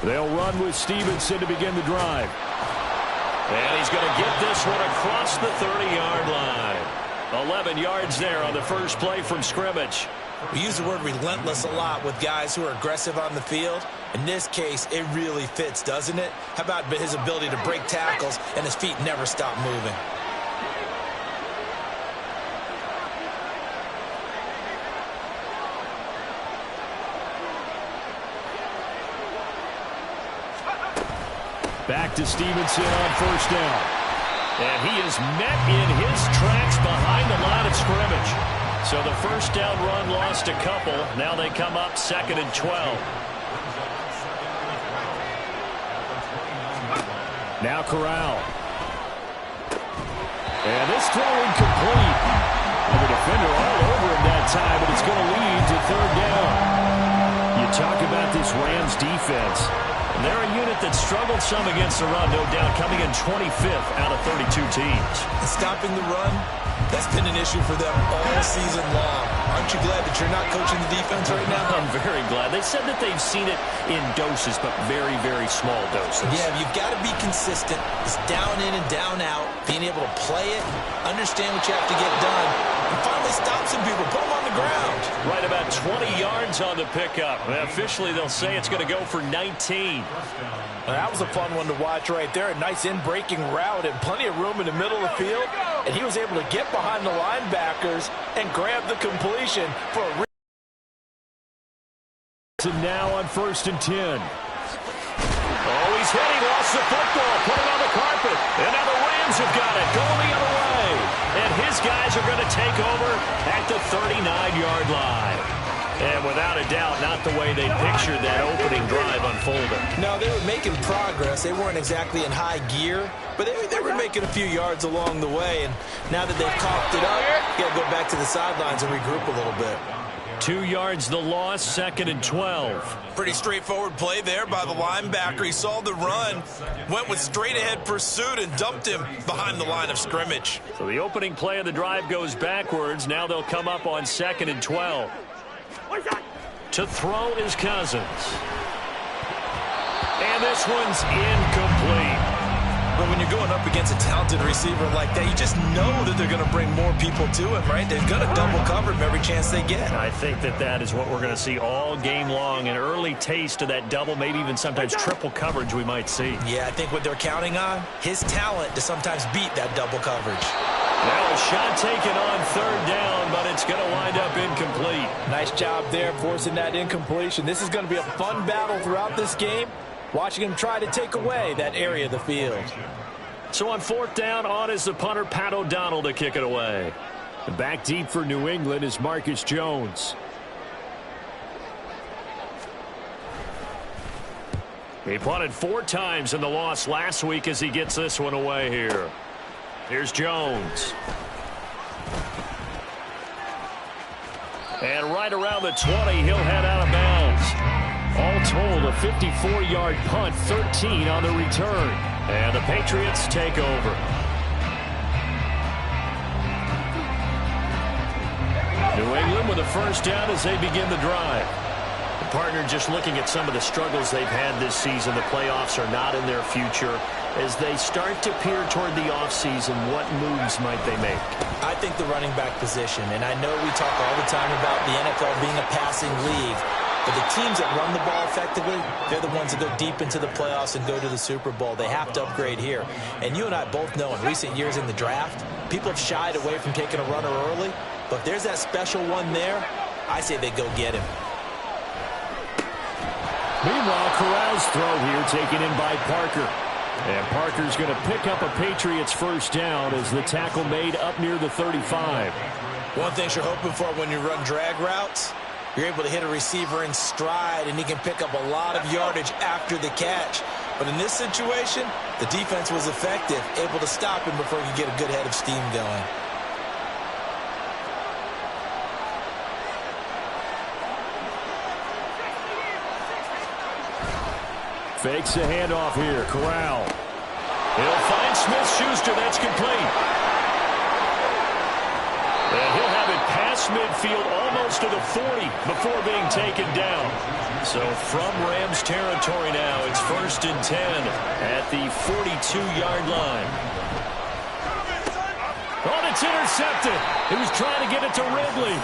They'll run with Stevenson to begin the drive. And he's going to get this one across the 30-yard line. 11 yards there on the first play from scrimmage. We use the word relentless a lot with guys who are aggressive on the field. In this case, it really fits, doesn't it? How about his ability to break tackles and his feet never stop moving? Back to Stevenson on first down. And he is met in his tracks behind the line of scrimmage. So the first down run lost a couple. Now they come up 2nd and 12. Now Corral. And this throw incomplete. And the defender all over him that time, but it's going to lead to 3rd down. You talk about this Rams defense. They're a unit that struggled some against the run, no doubt, coming in 25th out of 32 teams. And stopping the run, that's been an issue for them all season long. Aren't you glad that you're not coaching the defense right now? I'm very glad. They said that they've seen it in doses, but very, very small doses. Yeah, you've got to be consistent. It's down in and down out, being able to play it, understand what you have to get done, and finally stop some people, put them on the ground. Right about 20 yards on the pickup. Officially, they'll say it's going to go for 19. That was a fun one to watch right there. A nice in-breaking route and plenty of room in the middle of the field. And he was able to get behind the linebackers and grab the completion for a and now on 1st and 10. Oh, he's hit. He lost the football. Put it on the carpet. And now the Rams have got it. Going the other way. And his guys are going to take over at the 39-yard line. And without a doubt, not the way they pictured that opening drive unfolding. No, they were making progress. They weren't exactly in high gear, but they were making a few yards along the way. And now that they've coughed it up, you got to go back to the sidelines and regroup a little bit. 2 yards the loss, 2nd and 12. Pretty straightforward play there by the linebacker. He saw the run, went with straight-ahead pursuit, and dumped him behind the line of scrimmage. So the opening play of the drive goes backwards. Now they'll come up on 2nd and 12. To throw is Cousins. And this one's incomplete. But when you're going up against a talented receiver like that, you just know that they're going to bring more people to him, right? They're going to double cover him every chance they get. I think that is what we're going to see all game long. An early taste of that double, maybe even sometimes triple coverage we might see. Yeah, I think what they're counting on, his talent to sometimes beat that double coverage. Now a shot taken on 3rd down, but it's going to wind up incomplete. Nice job there forcing that incompletion. This is going to be a fun battle throughout this game, watching him try to take away that area of the field. So on 4th down, on is the punter, Pat O'Donnell, to kick it away. Back deep for New England is Marcus Jones. He punted 4 times in the loss last week as he gets this one away here. Here's Jones. And right around the 20, he'll head out of bounds. All told, a 54-yard punt, 13 on the return. And the Patriots take over. New England with a first down as they begin the drive. The partner just looking at some of the struggles they've had this season. The playoffs are not in their future. As they start to peer toward the offseason, what moves might they make? I think the running back position, and I know we talk all the time about the NFL being a passing league, but the teams that run the ball effectively, they're the ones that go deep into the playoffs and go to the Super Bowl. They have to upgrade here. And you and I both know in recent years in the draft, people have shied away from taking a runner early, but if there's that special one there, I say they go get him. Meanwhile, Corral's throw here taken in by Parker. And Parker's going to pick up a Patriots first down as the tackle made up near the 35. One thing you're hoping for when you run drag routes, you're able to hit a receiver in stride, and he can pick up a lot of yardage after the catch. But in this situation, the defense was effective, able to stop him before he could get a good head of steam going. Fakes the handoff here. Corral. He'll find Smith-Schuster. That's complete. And he'll have it past across midfield almost to the 40 before being taken down. So from Rams territory now, it's 1st and 10 at the 42-yard line. Oh, it's intercepted. He was trying to get it to Ridley.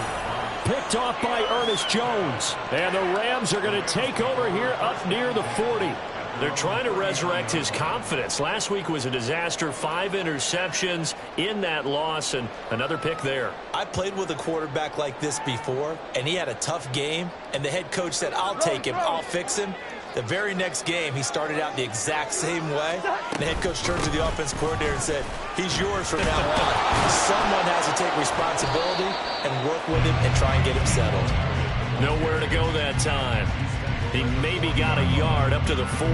Picked off by Ernest Jones. And the Rams are going to take over here up near the 40. They're trying to resurrect his confidence. Last week was a disaster. 5 interceptions in that loss, and another pick there. I played with a quarterback like this before, and he had a tough game, and the head coach said, I'll take him, I'll fix him. The very next game, he started out the exact same way. And the head coach turned to the offense coordinator and said, he's yours from now on. Someone has to take responsibility and work with him and try and get him settled. Nowhere to go that time. He maybe got a yard up to the 40.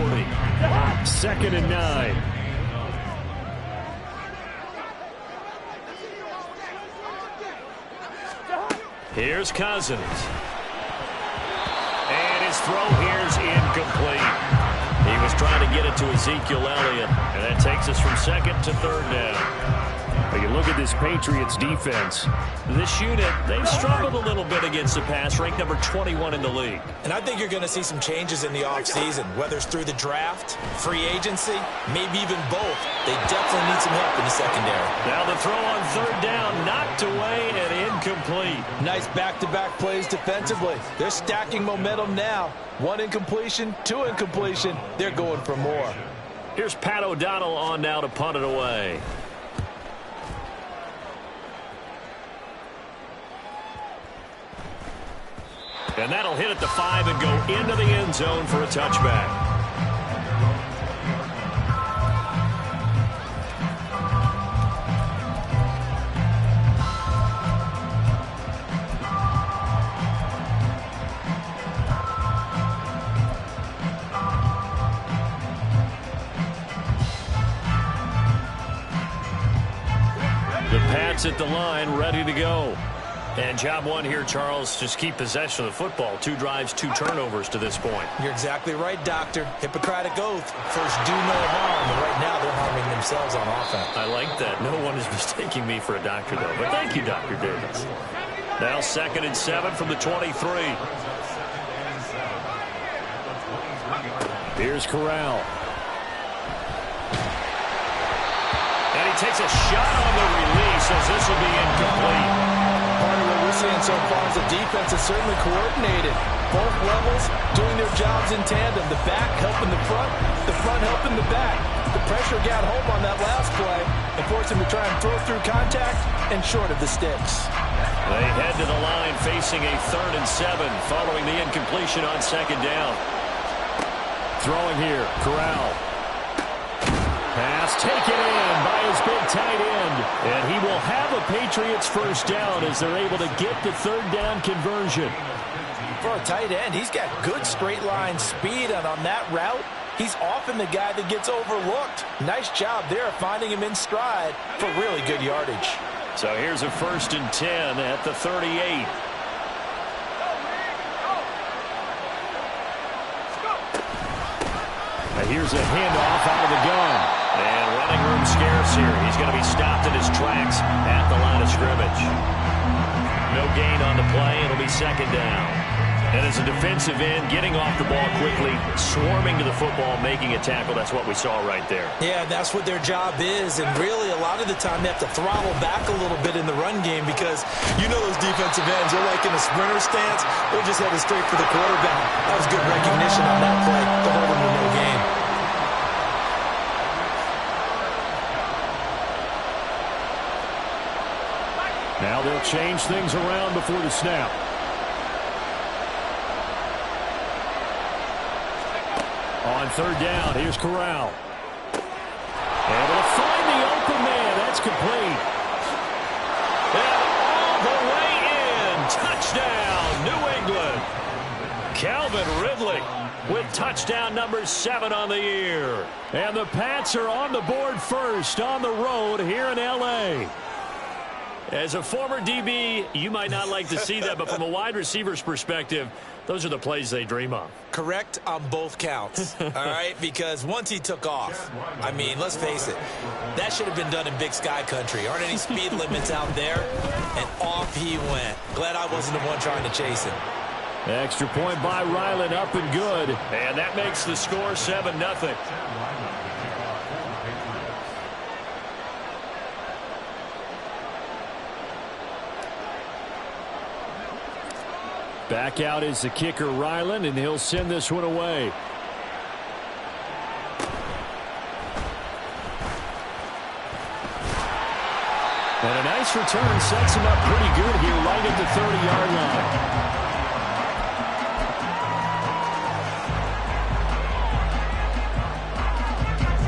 2nd and 9. Here's Cousins. And his throw here's incomplete. He was trying to get it to Ezekiel Elliott. And that takes us from 2nd to 3rd down. But you look at this Patriots defense. This unit, they've struggled a little bit against the pass, ranked number 21 in the league. And I think you're going to see some changes in the offseason, whether it's through the draft, free agency, maybe even both. They definitely need some help in the secondary. Now the throw on 3rd down, knocked away and incomplete. Nice back-to-back plays defensively. They're stacking momentum now. 1 incompletion, 2 incompletion. They're going for more. Here's Pat O'Donnell on now to punt it away. And that'll hit at the 5 and go into the end zone for a touchback. The Pats at the line, ready to go. And job one here, Charles, just keep possession of the football. 2 drives, 2 turnovers to this point. You're exactly right, Doctor. Hippocratic oath. First, do no harm. And right now, they're harming themselves on offense. I like that. No one is mistaking me for a doctor, though. But thank you, Dr. Davis. Now 2nd and 7 from the 23. Here's Corral. And he takes a shot on the release as this will be incomplete. Part of what we're seeing so far is the defense is certainly coordinated. Both levels doing their jobs in tandem. The back helping the front helping the back. The pressure got home on that last play and forced him to try and throw through contact and short of the sticks. They head to the line facing a 3rd and 7 following the incompletion on 2nd down. Throwing here, Corral. Pass taken in by his big tight end. And he will have a Patriots first down as they're able to get the 3rd down conversion. For a tight end, he's got good straight line speed, and on that route, he's often the guy that gets overlooked. Nice job there finding him in stride for really good yardage. So here's a 1st and 10 at the 38. Here's a handoff out of the gun. And running room scarce here. He's going to be stopped in his tracks at the line of scrimmage. No gain on the play. It'll be 2nd down. And as a defensive end, getting off the ball quickly, swarming to the football, making a tackle. That's what we saw right there. Yeah, that's what their job is. And really, a lot of the time, they have to throttle back a little bit in the run game because you know those defensive ends, they're like in a sprinter stance. They're just headed straight for the quarterback. That was good recognition on that play to hold him to no gain. Now they'll change things around before the snap. On 3rd down, here's Corral. Able to find the open man. That's complete. And all the way in. Touchdown, New England. Calvin Ridley with touchdown number 7 on the year. And the Pats are on the board first on the road here in L.A. As a former DB, you might not like to see that, but from a wide receiver's perspective, those are the plays they dream of. Correct on both counts, all right? Because once he took off, I mean, let's face it, that should have been done in Big Sky country. Aren't any speed limits out there? And off he went. Glad I wasn't the one trying to chase him. Extra point by Ryland, up and good. And that makes the score 7-0. Back out is the kicker, Ryland, and he'll send this one away. And a nice return sets him up pretty good here right at the 30-yard line.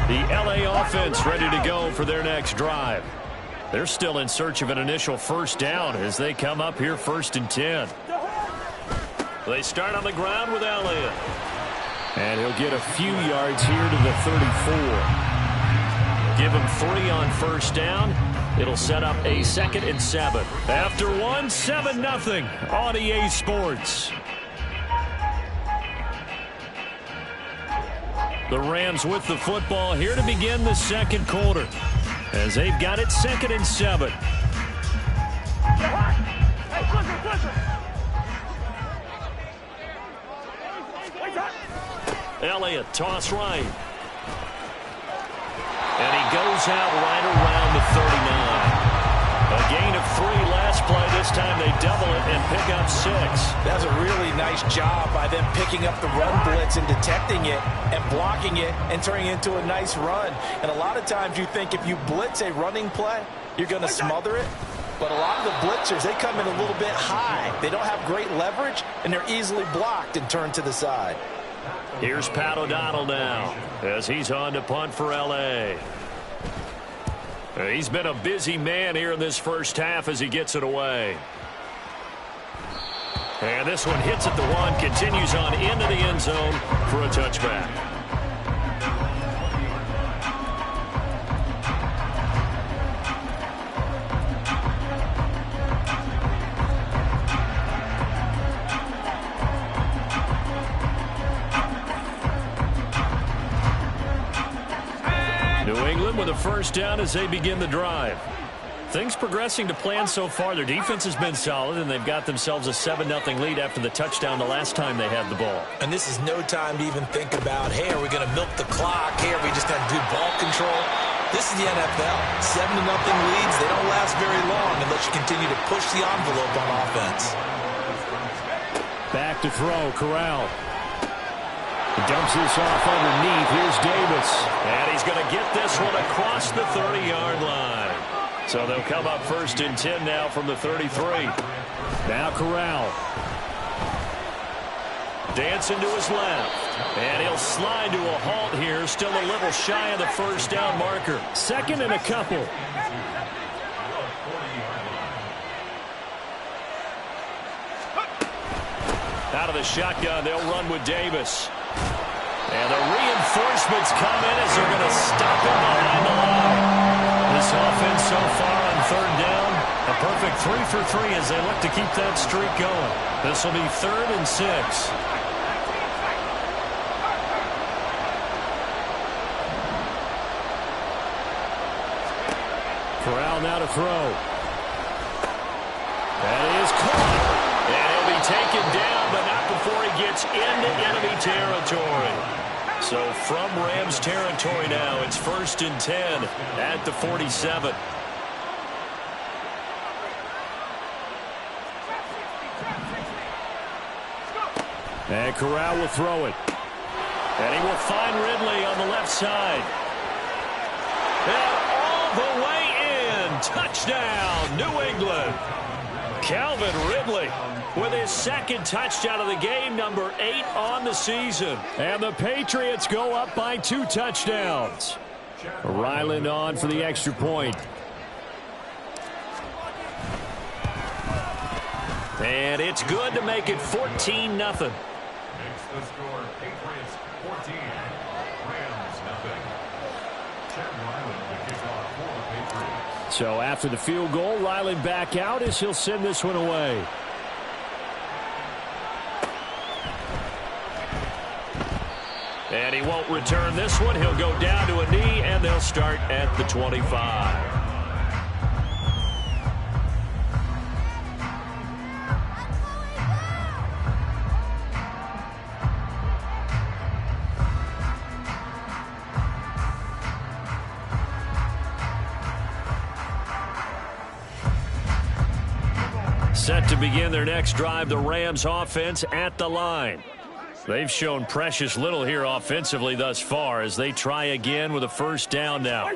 The LA offense ready to go for their next drive. They're still in search of an initial first down as they come up here 1st and 10. They start on the ground with Elliott. And he'll get a few yards here to the 34. Give him 3 on first down. It'll set up a 2nd and 7. After 1, 7-0 on EA Sports. The Rams with the football here to begin the second quarter, as they've got it 2nd and 7. Elliott, toss right. And he goes out right around the 39. A gain of 3 last play. This time they double it and pick up 6. That's a really nice job by them picking up the run blitz and detecting it and blocking it and turning it into a nice run. And a lot of times you think if you blitz a running play, you're going to smother it. But a lot of the blitzers, they come in a little bit high. They don't have great leverage, and they're easily blocked and turned to the side. Here's Pat O'Donnell now as he's on to punt for L.A. He's been a busy man here in this first half as he gets it away. And this one hits at the 1, continues on into the end zone for a touchback. New England with a first down as they begin the drive. Things progressing to plan so far. Their defense has been solid, and they've got themselves a 7-0 lead after the touchdown the last time they had the ball. And this is no time to even think about, hey, are we going to milk the clock? Hey, are we just going to do ball control? This is the NFL. 7-0 leads, they don't last very long unless you continue to push the envelope on offense. Back to throw, Corral. He dumps this off underneath. Here's Davis. And he's going to get this one across the 30-yard line. So they'll come up 1st and 10 now from the 33. Now Corral. Dancing to his left. And he'll slide to a halt here. Still a little shy of the first down marker. 2nd and a couple. Out of the shotgun, they'll run with Davis. And the reinforcements come in as they're going to stop him behind the line. This offense so far on 3rd down, a perfect 3 for 3 as they look to keep that streak going. This will be 3rd and 6. Corral now to throw. That is caught. And he'll be taken down, but not before he gets into enemy territory. So from Rams territory now, it's 1st and 10 at the 47. And Corral will throw it. And he will find Ridley on the left side. And all the way in. Touchdown, New England. Calvin Ridley with his 2nd touchdown of the game, number 8 on the season. And the Patriots go up by 2 touchdowns. Ryland on for the extra point. And it's good to make it 14-0. Makes the score Patriots 14, Rams 0. Chad Ryland to kick off for the Patriots. So after the field goal, Ryland back out as he'll send this one away. And he won't return this one. He'll go down to a knee, and they'll start at the 25. Set to begin their next drive, the Rams offense at the line. They've shown precious little here offensively thus far as they try again with a first down now.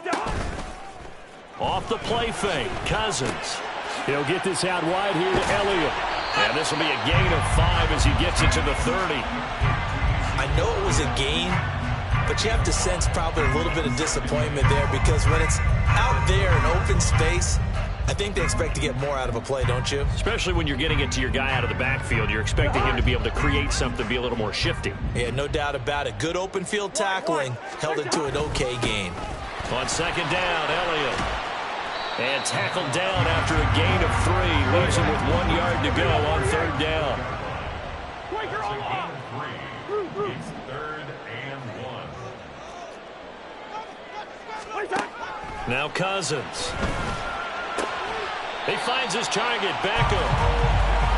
Off the play fake, Cousins. He'll get this out wide here to Elliott. And this will be a gain of 5 as he gets it to the 30. I know it was a gain, but you have to sense probably a little bit of disappointment there because when it's out there in open space, I think they expect to get more out of a play, don't you? Especially when you're getting it to your guy out of the backfield. You're expecting him to be able to create something, be a little more shifty. Yeah, no doubt about it. Good open field tackling held it to an okay gain. On second down, Elliott. And tackled down after a gain of 3. Leaves him with 1 yard to go on third down. It's 3rd and 1. Now Cousins. He finds his target, Beckham.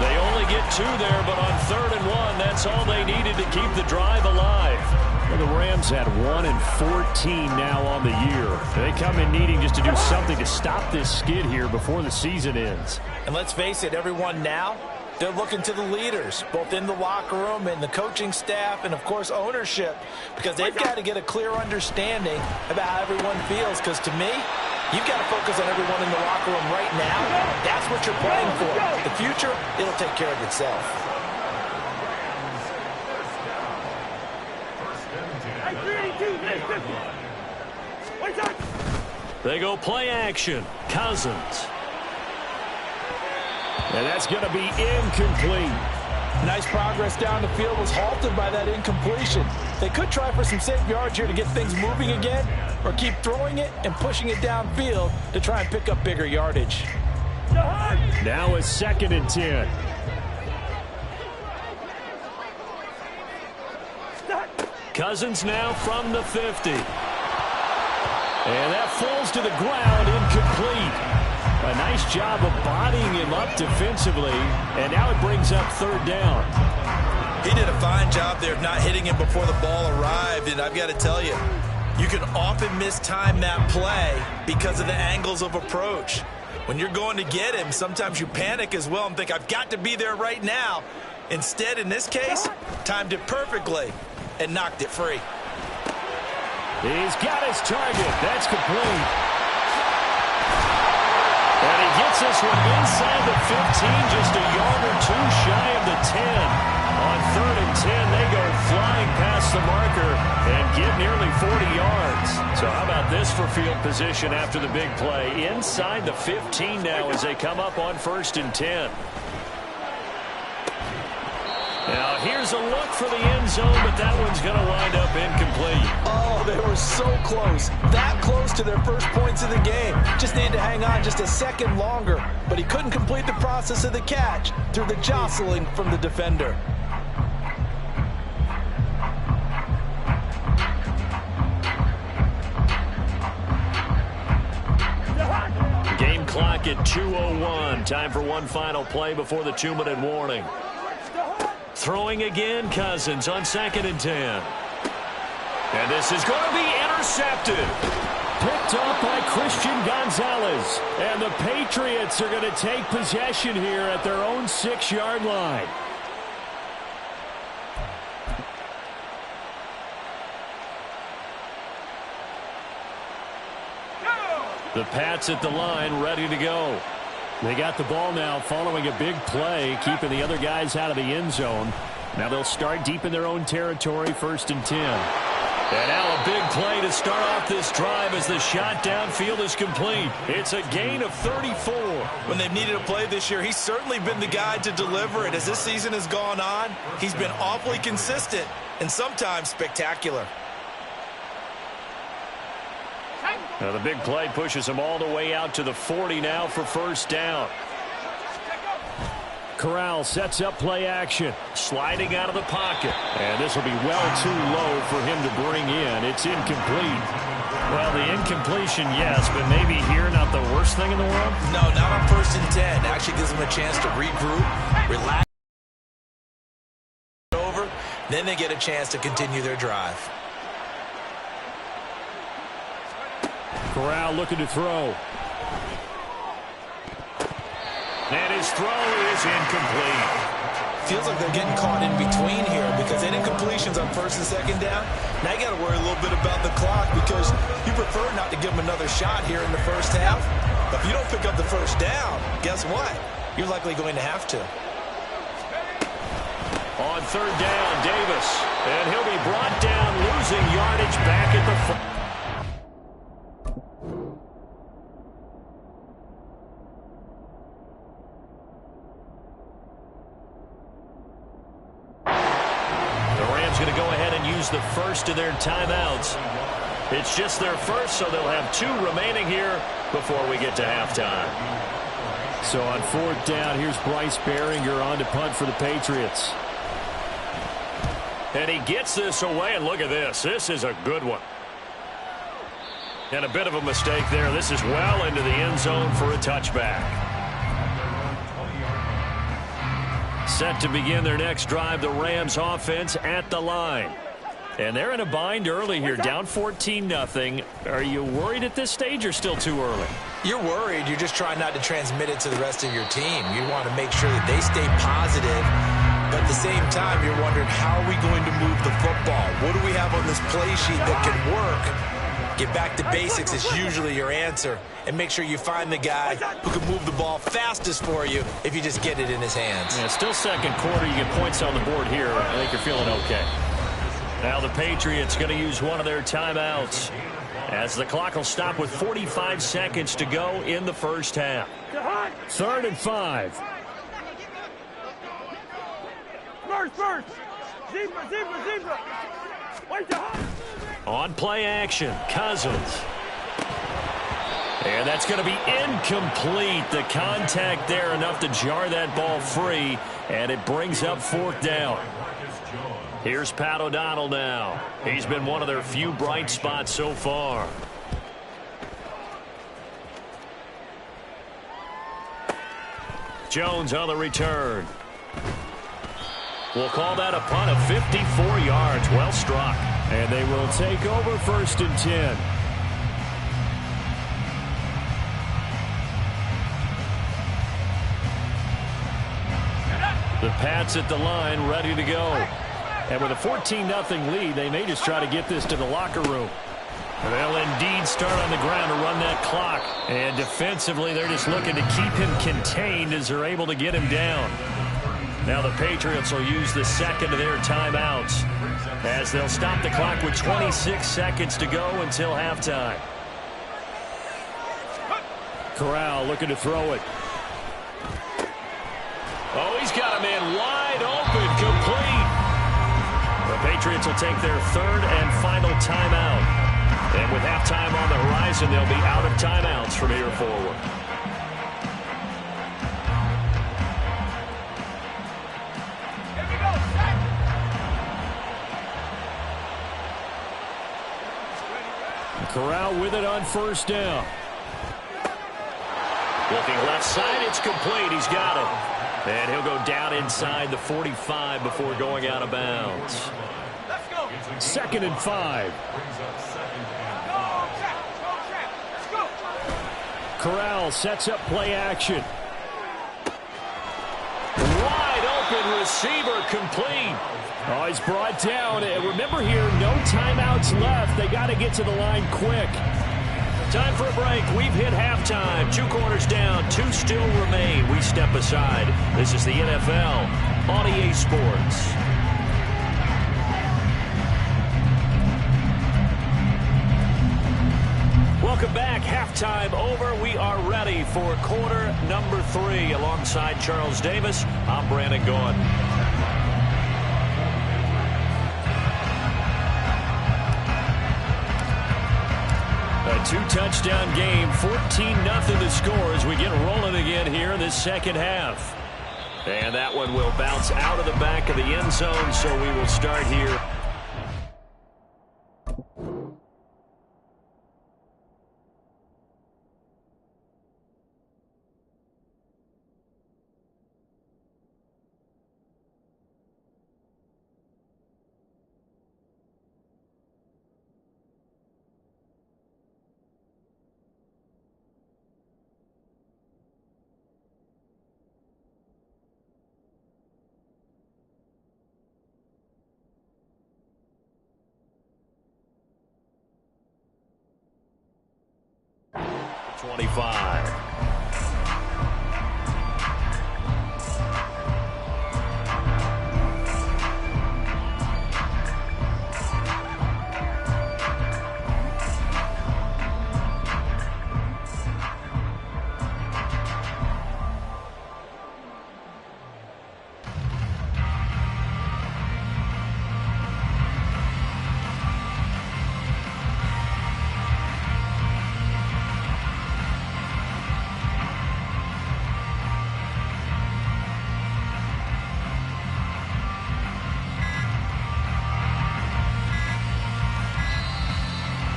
They only get 2 there, but on 3rd and 1, that's all they needed to keep the drive alive. Well, the Rams had 1 and 14 now on the year. They come in needing just to do something to stop this skid here before the season ends. And let's face it, everyone now, they're looking to the leaders, both in the locker room and the coaching staff and, of course, ownership, because they've got to get a clear understanding about how everyone feels, because to me, you've got to focus on everyone in the locker room right now. That's what you're playing for. The future, it'll take care of itself. They go play action. Cousins. And that's going to be incomplete. Nice progress down the field was halted by that incompletion. They could try for some safe yards here to get things moving again, or keep throwing it and pushing it downfield to try and pick up bigger yardage. Now it's 2nd and 10. Cousins now from the 50. And that falls to the ground, incomplete. A nice job of bodying him up defensively, and now it brings up 3rd down. He did a fine job there of not hitting him before the ball arrived, and I've got to tell you, you can often mistime that play because of the angles of approach. When you're going to get him, sometimes you panic as well and think, I've got to be there right now. Instead, in this case, timed it perfectly and knocked it free. He's got his target. That's complete. And he gets this one inside the 15, just a yard or 2 shy of the 10. On 3rd and 10, they go flying past the marker and get nearly 40 yards. So how about this for field position after the big play? Inside the 15 now as they come up on 1st and 10. Now here's a look for the end zone, but that one's going to wind up incomplete. Oh, they were so close. That close to their first points of the game. Just needed to hang on just a second longer, but he couldn't complete the process of the catch through the jostling from the defender. Game clock at 2:01. Time for one final play before the 2-minute warning. Throwing again, Cousins on 2nd and 10. And this is going to be intercepted. Picked up by Christian Gonzalez. And the Patriots are going to take possession here at their own 6-yard line. The Pats at the line, ready to go. They got the ball now following a big play, keeping the other guys out of the end zone. Now they'll start deep in their own territory, 1st and 10. And now a big play to start off this drive as the shot downfield is complete. It's a gain of 34. When they've needed a play this year, he's certainly been the guy to deliver it. As this season has gone on, he's been awfully consistent and sometimes spectacular. Now the big play pushes him all the way out to the 40 now for first down. Corral sets up play action. Sliding out of the pocket. And this will be well too low for him to bring in. It's incomplete. Well, the incompletion, yes, but maybe here not the worst thing in the world? No, not on 1st and 10. Actually gives them a chance to regroup, relax over, then they get a chance to continue their drive. Corral looking to throw. And his throw is incomplete. Feels like they're getting caught in between here because they didn't completions on 1st and 2nd down. Now you got to worry a little bit about the clock because you prefer not to give them another shot here in the 1st half. But if you don't pick up the 1st down, guess what? You're likely going to have to. On 3rd down, Davis. And he'll be brought down, losing yardage back at the 4. Going to go ahead and use the first of their timeouts. It's just their first, so they'll have 2 remaining here before we get to halftime. So on 4th down, here's Bryce Behringer on to punt for the Patriots. And he gets this away, and look at this. This is a good one. And a bit of a mistake there. This is well into the end zone for a touchback. Set to begin their next drive, the Rams offense at the line. And they're in a bind early here, down 14-0. Are you worried at this stage or still too early? You're worried. You're just trying not to transmit it to the rest of your team. You want to make sure that they stay positive. But at the same time, you're wondering, how are we going to move the football? What do we have on this play sheet that can work? Get back to basics is usually your answer. And make sure you find the guy who can move the ball fastest for you if you just get it in his hands. Yeah, still 2nd quarter. You get points on the board here. I think you're feeling okay. Now the Patriots going to use one of their timeouts as the clock will stop with 45 seconds to go in the 1st half. 3rd and 5. First. Zebra. Wait the hot. On play action, Cousins. And that's going to be incomplete. The contact there enough to jar that ball free, and it brings up 4th down. Here's Pat O'Donnell now. He's been one of their few bright spots so far. Jones on the return. We'll call that a punt of 54 yards. Well struck. And they will take over 1st and 10. The Pats at the line, ready to go. And with a 14-0 lead, they may just try to get this to the locker room. They'll indeed start on the ground to run that clock. And defensively, they're just looking to keep him contained as they're able to get him down. Now the Patriots will use the 2nd of their timeouts as they'll stop the clock with 26 seconds to go until halftime. Corral looking to throw it. Oh, he's got a man wide open, complete. The Patriots will take their 3rd and final timeout. And with halftime on the horizon, they'll be out of timeouts from here forward. Corral with it on 1st down. Looking left side, it's complete. He's got it. And he'll go down inside the 45 before going out of bounds. 2nd and 5. Corral sets up play action. Wide open receiver, complete. Oh, he's brought down. Remember here, no timeouts left. They got to get to the line quick. Time for a break. We've hit halftime. 2 quarters down, 2 still remain. We step aside. This is the NFL on EA Sports. Welcome back. Halftime over. We are ready for quarter number 3. Alongside Charles Davis, I'm Brandon Gaughan. Two-touchdown game, 14-0 the score as we get rolling again here in this second half. And that one will bounce out of the back of the end zone, so we will start here.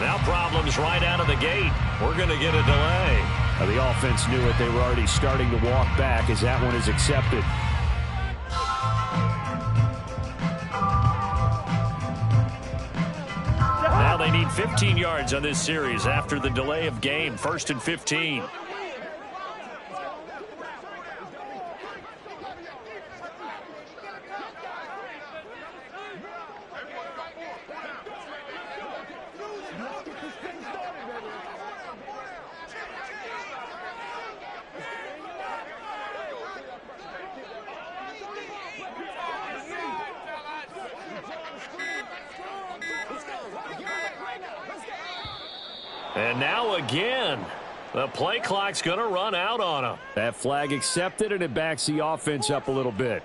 Now problems right out of the gate. We're going to get a delay. The offense knew it. They were already starting to walk back as that one is accepted. Now they need 15 yards on this series after the delay of game. 1st and 15. And now again, the play clock's going to run out on them. That flag accepted, and it backs the offense up a little bit.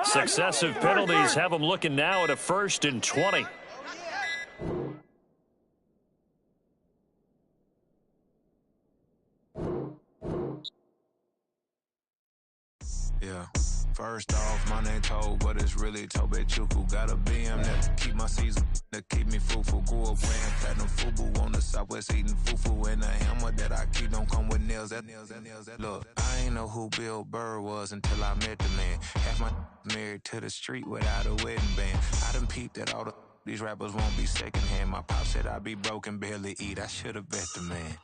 Successive penalties have them looking now at a 1st and 20. Yeah. First off, my name Toad, but it's really Tobe Chuku. Got a BM that keep my season, that keep me fruitful. Grew up wearing platinum FUBU on the Southwest eating fufu. And a hammer that I keep don't come with nails. Look, I ain't know who Bill Burr was until I met the man. Half my married to the street without a wedding band. I done peeped at all these rappers won't be secondhand. My pop said I'd be broke and barely eat. I should've bet the man.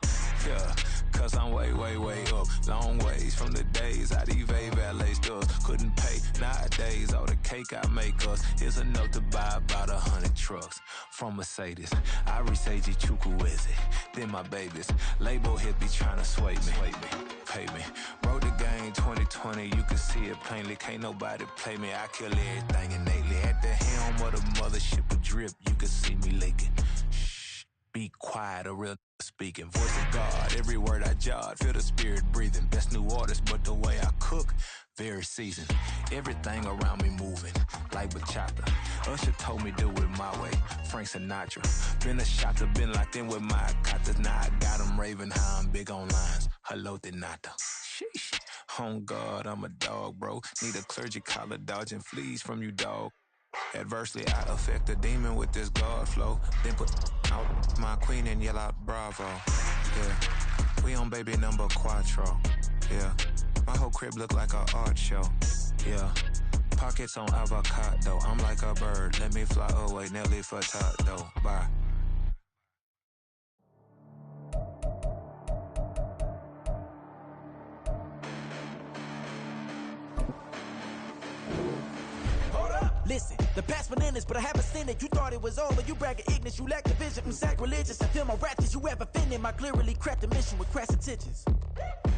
Yeah, cause I'm way, way, way up. Long ways from the days I eBay valet stores. Couldn't pay nowadays. All the cake I make us is enough to buy about 100 trucks. From Mercedes, I resage Chukwueze. Then my babies, label hit be trying to sway me. Pay me. Wrote the game 2020, you can see it plainly. Can't nobody play me. I kill everything innately. At the helm of the mothership with drip, you can see me leaking. Shh, be quiet, a real speaking. Voice of God, every word I jot. Feel the spirit breathing. Best new artist, but the way I cook, very seasoned. Everything around me moving, like bachata. Usher told me do it my way. Frank Sinatra. Been a shotter, been locked in with my katas. Now I got them raving how I'm big on lines. Hello, Denata. Sheesh. On God, I'm a dog, bro. Need a clergy collar, dodging fleas from you, dog. Adversely, I affect a demon with this God flow. Then put out my queen and yell out bravo. Yeah, we on baby number quattro. Yeah, my whole crib look like a art show. Yeah, pockets on avocado. I'm like a bird, let me fly away. Nelly Furtado, bye. Listen, The past bananas, but I haven't seen it. You thought it was over, you bragging ignorance, you lack the vision. I'm sacrilegious, I feel my wrath as you ever offended. My clearly crafted mission with crass intentions.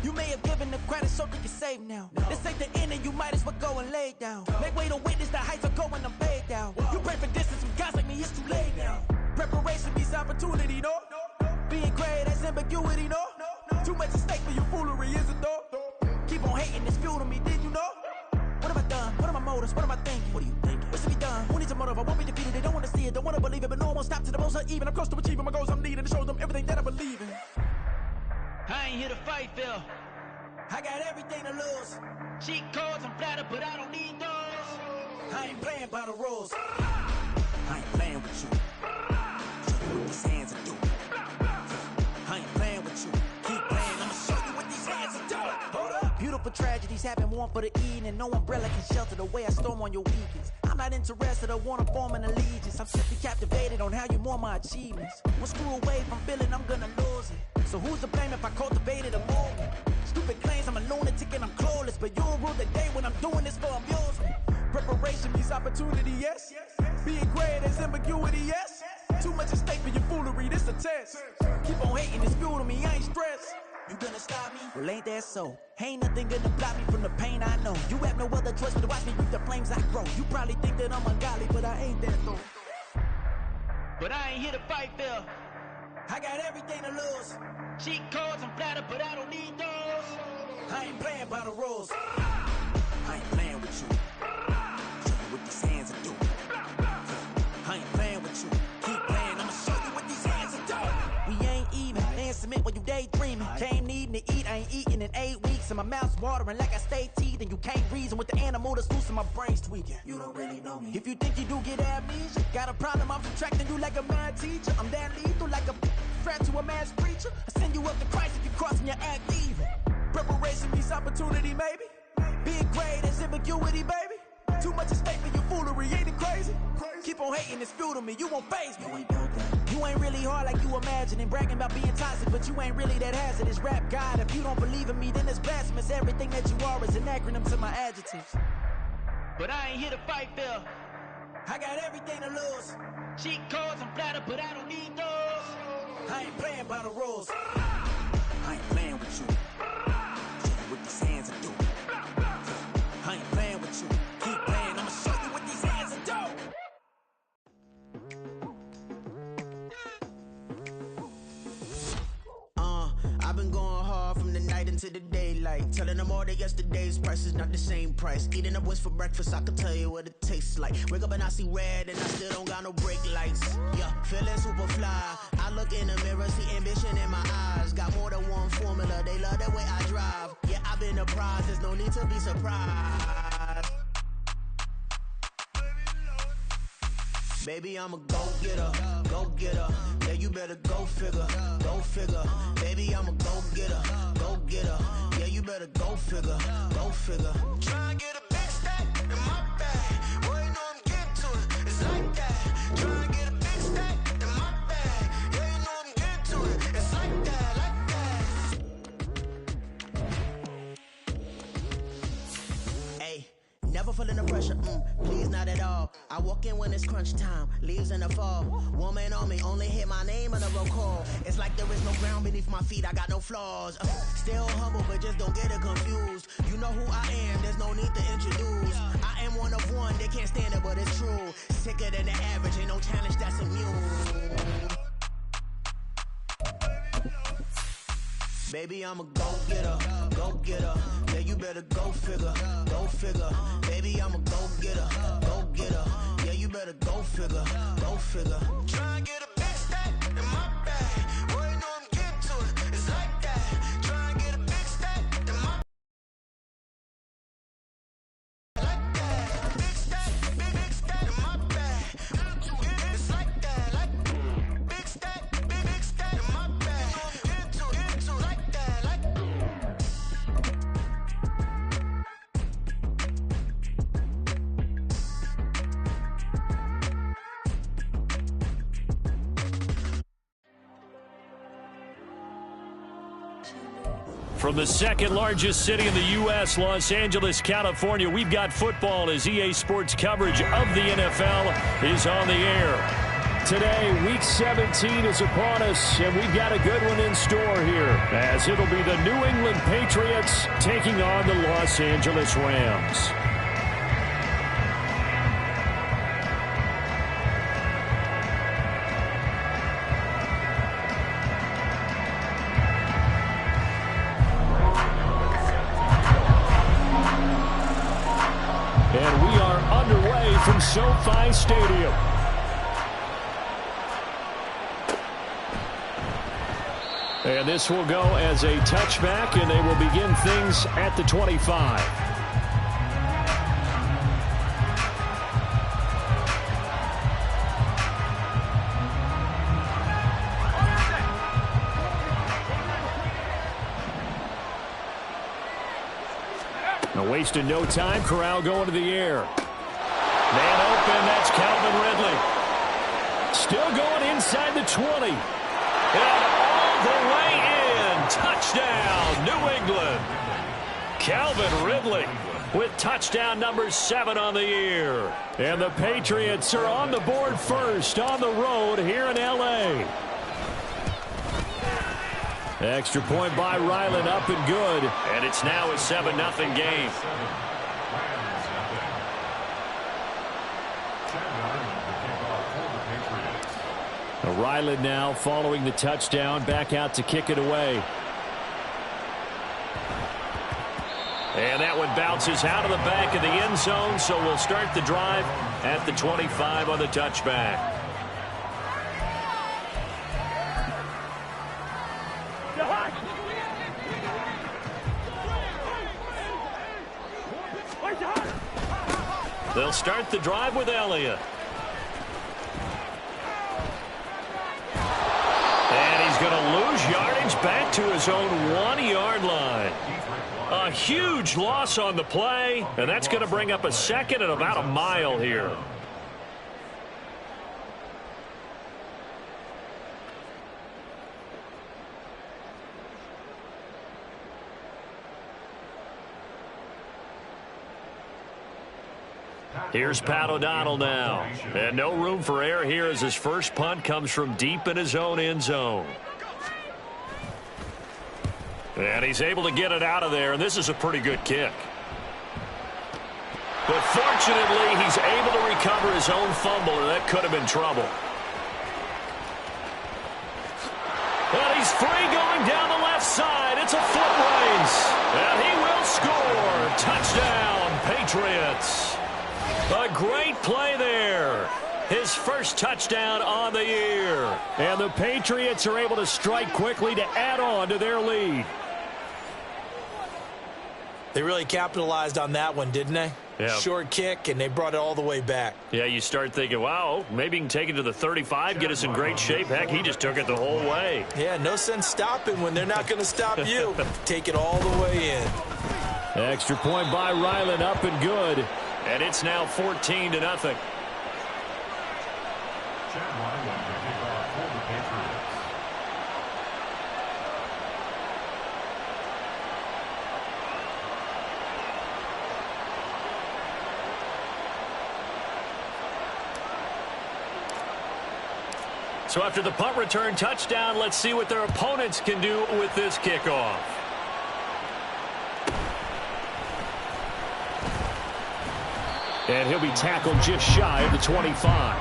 You may have given the credit so you can save now. This ain't the end and you might as well go and lay down. Make way to witness the heights are going, I'm paid down. You pray for distance with guys like me, it's too late now. Preparation means opportunity, no? Being great, that's ambiguity, no? Too much at stake for your foolery, is it though? Keep on hating, it's fuel to me, did you know? What have I done? What are my motives? What am I thinking? What are you thinking? What's to be done? Who needs a motive? I won't be defeated. They don't want to see it, don't want to believe it, but no one won't stop to the most uneven. I'm close to achieving my goals. I'm needing to show them everything that I believe in. I ain't here to fight, Phil. I got everything to lose. Cheat codes, I'm flattered, but I don't need those. I ain't playing by the rules. I ain't playing with you. Show you what these hands are doing. I ain't playing with you. Keep playing, I'ma show you what these hands are doing. Hold up. Beautiful tragedies happen, one for the eating, and no umbrella can shelter the way I storm on your weekends. I'm not interested, I wanna form an allegiance. I'm simply captivated on how you mourn my achievements. One screw away from feeling I'm gonna lose it. So who's to blame if I cultivated a movement? Stupid claims I'm a lunatic and I'm clueless, but you'll rule the day when I'm doing this for amusement. Preparation means opportunity, yes. Being great is ambiguity, yes. Too much at stake for your foolery, this a test. Keep on hating, it's fuel to me, I ain't stressed. You gonna stop me? Well, ain't that so? Ain't nothing gonna block me from the pain I know. You have no other choice but to watch me reap the flames I grow. You probably think that I'm ungodly, but I ain't that though. But I ain't here to fight, Phil. I got everything to lose. Cheat codes, I'm flattered, but I don't need those. I ain't playing by the rules. I ain't playing with you. Show you what these hands are doing. I ain't playing with you. Keep playing, I'ma show you what these hands are doing. We ain't even. They ain't submit when you daydreaming. Came needing to eat, I ain't eating in 8 weeks. And my mouth's watering like I stay teeth. And you can't reason with the animal that's loose and my brain's tweaking. You don't really know me. If you think you do get amnesia, got a problem, I'm subtracting you like a mad teacher. I'm that lethal like a threat to a mass preacher. I send you up to Christ if you crossing your act evil. Preparation means opportunity, maybe. Being great is ambiguity, baby. Too much at stake for your foolery, ain't it crazy? Keep on hating, it's fuel to me, you won't faze me. You ain't really hard like you imagine and bragging about being toxic, but you ain't really that hazardous. Rap God, if you don't believe in me, then it's blasphemous. Everything that you are is an acronym to my adjectives. But I ain't here to fight, Phil. I got everything to lose. Cheat codes, I'm flattered, but I don't need those. I ain't playing by the rules. I ain't playing with you. Show you what these hands are doing. I ain't playing with you. Keep playing, I'ma show you what these hands are doing. I've been going hard from the night into the daylight, telling them all that yesterday's price is not the same price. Eating up what's for breakfast, I can tell you what it tastes like. Wake up and I see red and I still don't got no brake lights. Yeah, feeling super fly. I look in the mirror, see ambition in my eyes. Got more than one formula, they love the way I drive. Yeah, I've been a prize, there's no need to be surprised. Baby, I'm a go-getter, go-getter. Yeah, you better go figure, go figure. Baby, I'm a go-getter, go-getter. Yeah, you better go figure, go figure. Try and get a big stack in my bag. Boy, you know I'm getting to it, it's like that. Try and get a big stack in my bag. Yeah, you know I'm getting to it, it's like that, like that. Hey, never feeling the pressure, please not at all. I walk in when it's crunch time, leaves in the fall. Woman on me, only hit my name on the roll call. It's like there is no ground beneath my feet, I got no flaws. Still humble, but just don't get it confused. You know who I am, there's no need to introduce. I am one of one, they can't stand it, but it's true. Sicker than the average, ain't no challenge that's immune. Baby, I'm a go-getter, go-getter. Yeah, you better go figure, go figure. Baby, I'm a go-getter, go-getter. Yeah, you better go figure, go figure. Try and get a big stack in my bag. Boy, you know I'm getting to it, it's like that. Try and get a big stack in my like that. Big stack, big stack in my bag. It's like that, like big stack in my bag. Into like that, like. From the second largest city in the U.S., Los Angeles, California, we've got football as EA Sports coverage of the NFL is on the air. Today, Week 17 is upon us, and we've got a good one in store here, as it'll be the New England Patriots taking on the Los Angeles Rams. And we are underway from SoFi Stadium. And this will go as a touchback, and they will begin things at the 25. Now wasting no time, Corral going to the air. Man open, that's Calvin Ridley. Still going inside the 20. And all the way in. Touchdown, New England. Calvin Ridley with touchdown number 7 on the year. And the Patriots are on the board first on the road here in L.A. Extra point by Ryland, up and good. And it's now a 7-0 game. Ryland now following the touchdown, back out to kick it away. And that one bounces out of the back of the end zone, so we'll start the drive at the 25 on the touchback. They'll start the drive with Elliott. And he's going to lose yardage back to his own 1-yard line. A huge loss on the play, and that's going to bring up a second and about a mile here. Here's Pat O'Donnell now. And no room for error here as his first punt comes from deep in his own end zone. And he's able to get it out of there, and this is a pretty good kick. But fortunately, he's able to recover his own fumble, or that could have been trouble. And he's free going down the left side. It's a foot race. And he will score. Touchdown, Patriots. A great play there. His first touchdown on the year. And the Patriots are able to strike quickly to add on to their lead. They really capitalized on that one, didn't they? Yeah. Short kick, and they brought it all the way back. Yeah, you start thinking, wow, maybe he can take it to the 35, get us in great shape. Heck, he just took it the whole way. Yeah, no sense stopping when they're not going to stop you. Take it all the way in. Extra point by Ryland, up and good. And it's now 14-0. So after the punt return touchdown, let's see what their opponents can do with this kickoff. And he'll be tackled just shy of the 25.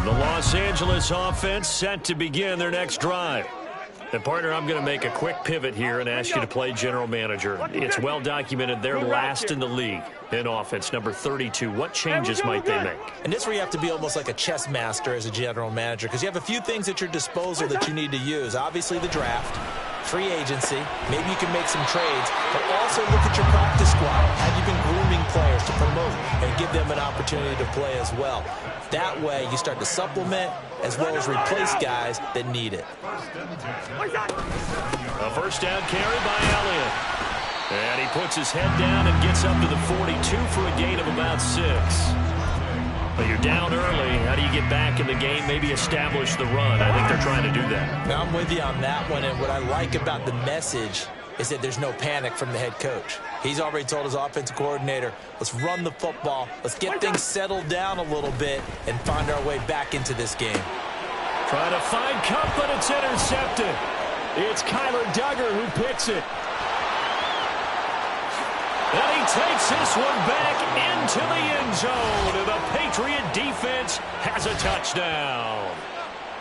Los Angeles offense set to begin their next drive. And, partner, I'm going to make a quick pivot here and ask you to play general manager. It's well documented they're last in the league in offense, number 32. What changes might they make? And this is where you have to be almost like a chess master as a general manager, because you have a few things at your disposal that you need to use. Obviously, the draft, free agency, maybe you can make some trades, but also look at your practice squad. Have you been grooming players to promote and give them an opportunity to play as well. That way, you start to supplement as well as replace guys that need it. A first down carry by Elliott. And he puts his head down and gets up to the 42 for a gain of about 6. But you're down early. How do you get back in the game, maybe establish the run? I think they're trying to do that. Now, I'm with you on that one, and what I like about the message is that there's no panic from the head coach. He's already told his offensive coordinator, let's run the football, let's get things settled down a little bit and find our way back into this game. Trying to find Cup, but it's intercepted. It's Kyler Duggar who picks it. And he takes this one back into the end zone. And the Patriot defense has a touchdown.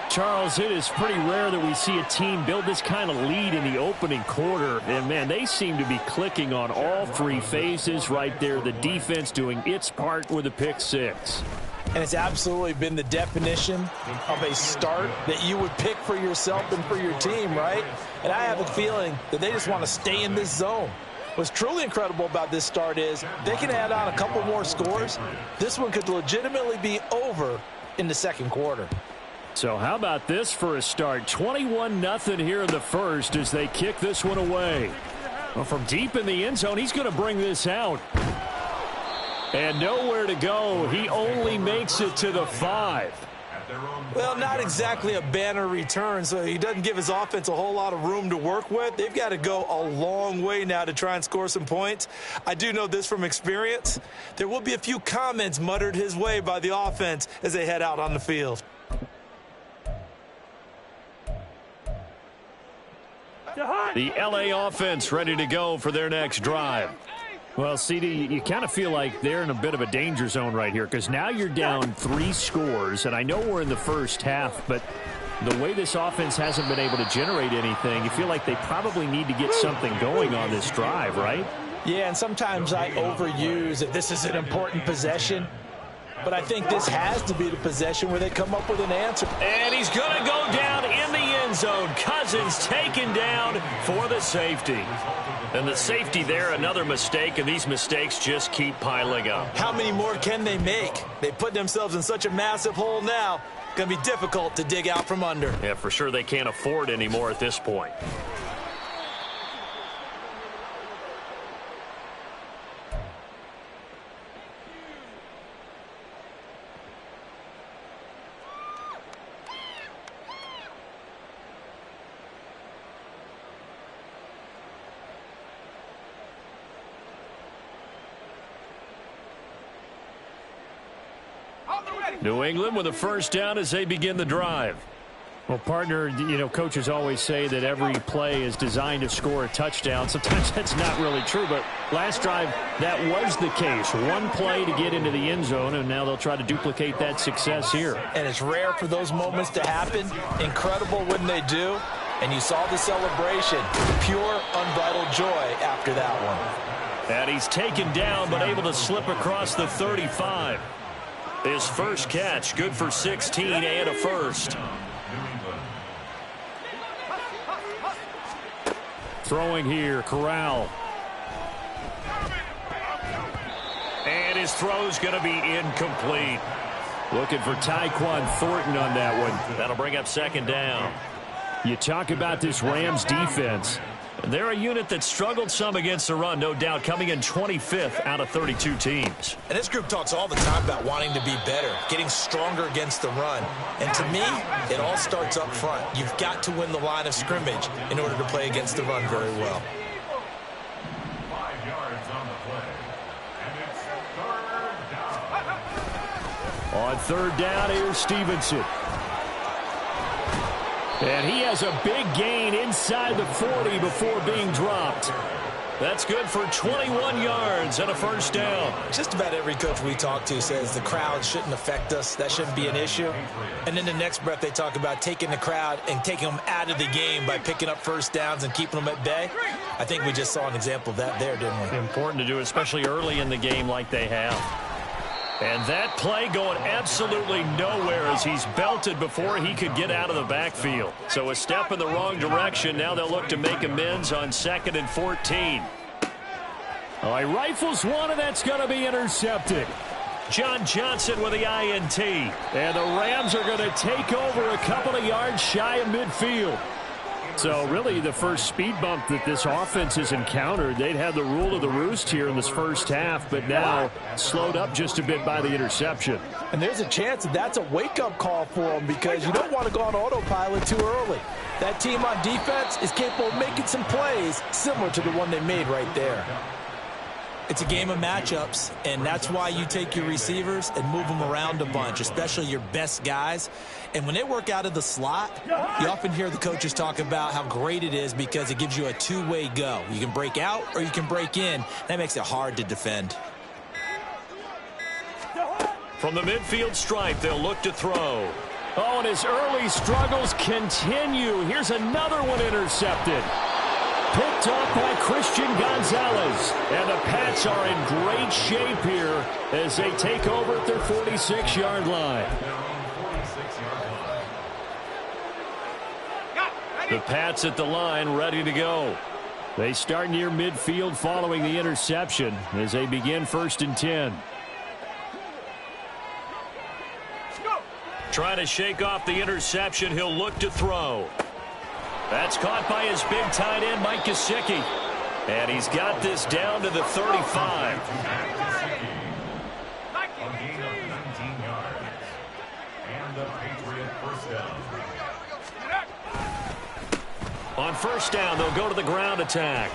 Charles, it is pretty rare that we see a team build this kind of lead in the opening quarter. And, man, they seem to be clicking on all three phases right there. The defense doing its part with a pick six. And it's absolutely been the definition of a start that you would pick for yourself and for your team, right? And I have a feeling that they just want to stay in this zone. What's truly incredible about this start is they can add on a couple more scores. This one could legitimately be over in the second quarter. So how about this for a start? 21-0 here in the first as they kick this one away. Well, from deep in the end zone, he's going to bring this out. And nowhere to go. He only makes it to the 5. Well, not exactly a banner return, so he doesn't give his offense a whole lot of room to work with. They've got to go a long way now to try and score some points. I do know this from experience. There will be a few comments muttered his way by the offense as they head out on the field. The LA offense ready to go for their next drive. Well, CD, you kind of feel like they're in a bit of a danger zone right here because now you're down 3 scores, and I know we're in the first half, but the way this offense hasn't been able to generate anything, you feel like they probably need to get something going on this drive, right? Yeah, and sometimes I overuse that this is an important possession, but I think this has to be the possession where they come up with an answer. And he's going to go down in the end zone. Cousins taken down for the safety. And the safety there, another mistake, and these mistakes just keep piling up. How many more can they make? They put themselves in such a massive hole now. Going to be difficult to dig out from under. Yeah, for sure they can't afford any more at this point. New England with a first down as they begin the drive. Well, partner, you know, coaches always say that every play is designed to score a touchdown. Sometimes that's not really true, but last drive, that was the case. One play to get into the end zone, and now they'll try to duplicate that success here. And it's rare for those moments to happen. Incredible when they do. And you saw the celebration. Pure, unbridled joy after that one. And he's taken down, but able to slip across the 35. His first catch, good for 16 and a first. Throwing here, Corral. And his throw's going to be incomplete. Looking for Tyquan Thornton on that one. That'll bring up second down. You talk about this Rams defense. They're a unit that struggled some against the run, no doubt, coming in 25th out of 32 teams. And this group talks all the time about wanting to be better, getting stronger against the run. And to me, it all starts up front. You've got to win the line of scrimmage in order to play against the run very well. 5 yards on the play. And it's third down. On third down, here's Stevenson. And he has a big gain inside the 40 before being dropped. That's good for 21 yards and a first down. Just about every coach we talk to says the crowd shouldn't affect us. That shouldn't be an issue. And then the next breath they talk about taking the crowd and taking them out of the game by picking up first downs and keeping them at bay. I think we just saw an example of that there, didn't we? Important to do, especially early in the game like they have. And that play going absolutely nowhere as he's belted before he could get out of the backfield. So a step in the wrong direction. Now they'll look to make amends on 2nd and 14. Oh, he rifles one, and that's going to be intercepted. John Johnson with the INT. And the Rams are going to take over a couple of yards shy of midfield. So really the first speed bump that this offense has encountered. They'd had the rule of the roost here in this first half, but now slowed up just a bit by the interception. And there's a chance that that's a wake-up call for them because you don't want to go on autopilot too early. That team on defense is capable of making some plays similar to the one they made right there. It's a game of matchups, and that's why you take your receivers and move them around a bunch, especially your best guys. And when they work out of the slot, you often hear the coaches talk about how great it is because it gives you a two-way go. You can break out or you can break in. That makes it hard to defend. From the midfield stripe, they'll look to throw. Oh, and his early struggles continue. Here's another one intercepted. Picked off by Christian Gonzalez. And the Pats are in great shape here as they take over at their 46-yard line. The Pats at the line ready to go. They start near midfield following the interception as they begin 1st and 10. Trying to shake off the interception. He'll look to throw. That's caught by his big tight end, Mike Gesicki. And he's got this down to the 35. A gain of 19 yards. And the Patriot first down. On first down, they'll go to the ground attack.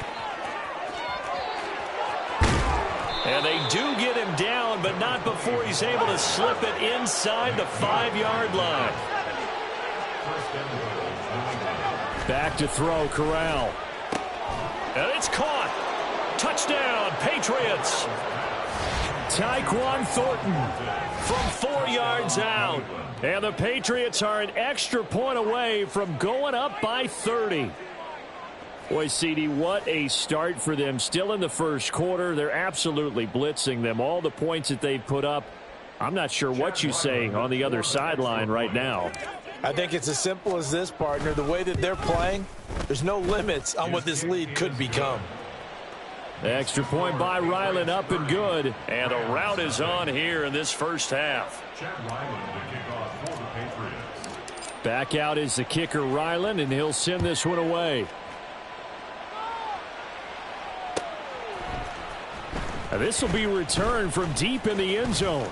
And they do get him down, but not before he's able to slip it inside the 5-yard line. Back to throw, Corral. And it's caught. Touchdown, Patriots. Tyquan Thornton From 4 yards out. And the Patriots are an extra point away from going up by 30. Boy, CD, what a start for them. Still in the first quarter. They're absolutely blitzing them. All the points that they've put up, I'm not sure what you say on the other sideline right now. I think it's as simple as this, partner. The way that they're playing, there's no limits on what this lead could become. Extra point by Ryland, up and good. And a rout is on here in this first half. Back out is the kicker, Ryland, and he'll send this one away. Now this will be returned from deep in the end zone.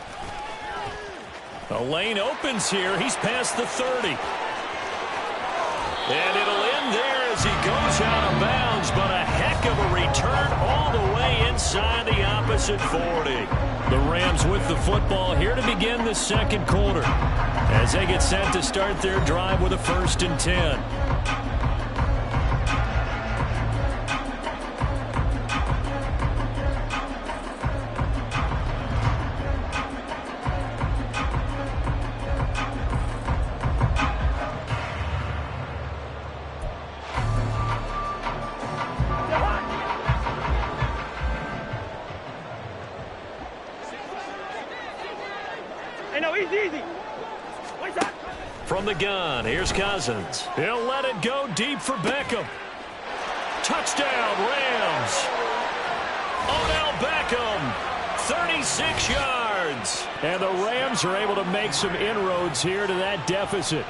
The lane opens here. He's past the 30. And it'll end there as he goes out of bounds, but a heck of a return all the way inside the opposite 40. The Rams with the football here to begin the second quarter as they get set to start their drive with a 1st and 10. From the gun, here's Cousins. He'll let it go deep for Beckham. Touchdown, Rams. Odell Beckham, 36 yards. And the Rams are able to make some inroads here to that deficit.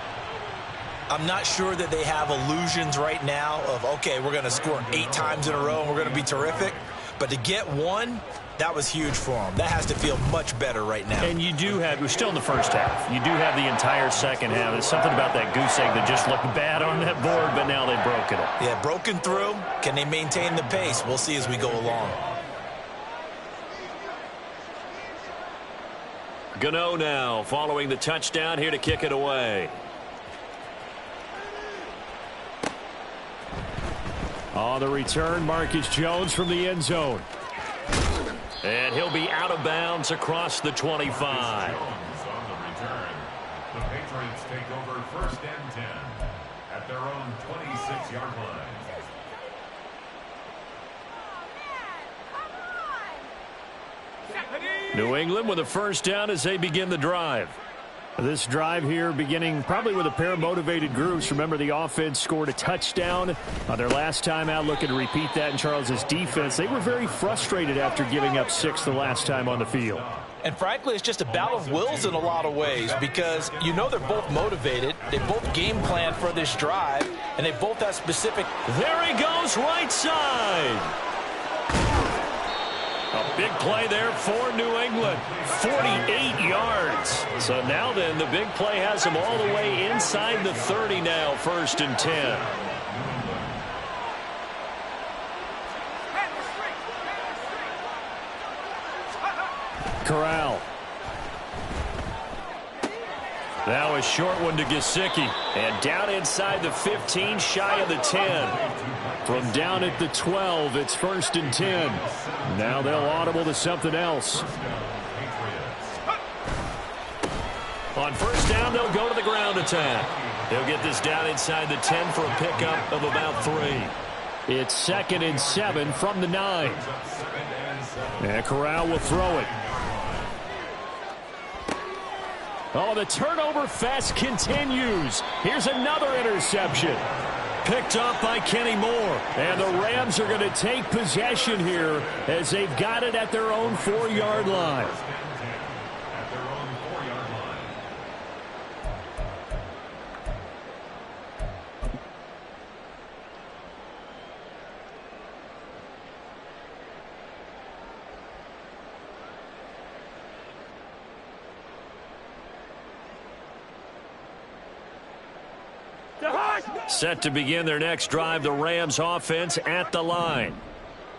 I'm not sure that they have illusions right now of, okay, we're going to score 8 times in a row and we're going to be terrific. But to get one, that was huge for them. That has to feel much better right now. And you do have, we're still in the first half. You do have the entire second half. There's something about that goose egg that just looked bad on that board, but now they've broken it. Yeah, broken through. Can they maintain the pace? We'll see as we go along. Gano now following the touchdown here to kick it away. On the return, Marcus Jones from the end zone. And he'll be out of bounds across the 25. On the return, the Patriots take over 1st and 10 at their own 26-yard line. New England with a 1st down as they begin the drive. This drive here beginning probably with a pair of motivated groups. Remember, the offense scored a touchdown on their last time out, looking to repeat that in Charles's defense. They were very frustrated after giving up 6 the last time on the field. And frankly, it's just a battle of wills in a lot of ways because you know they're both motivated. They both game plan for this drive, and they both have specific. There he goes, right side. A big play there for New England. 48 yards. So now then, the big play has them all the way inside the 30 now, 1st and 10. Corral. Now a short one to Gesicki. And down inside the 15, shy of the 10. From down at the 12, it's 1st and 10. Now they'll audible to something else. On 1st down, they'll go to the ground attack. They'll get this down inside the 10 for a pickup of about 3. It's 2nd and 7 from the 9. And Corral will throw it. Oh, the turnover fest continues. Here's another interception. Picked up by Kenny Moore. And the Rams are going to take possession here as they've got it at their own 4-yard line. Set to begin their next drive, the Rams offense at the line.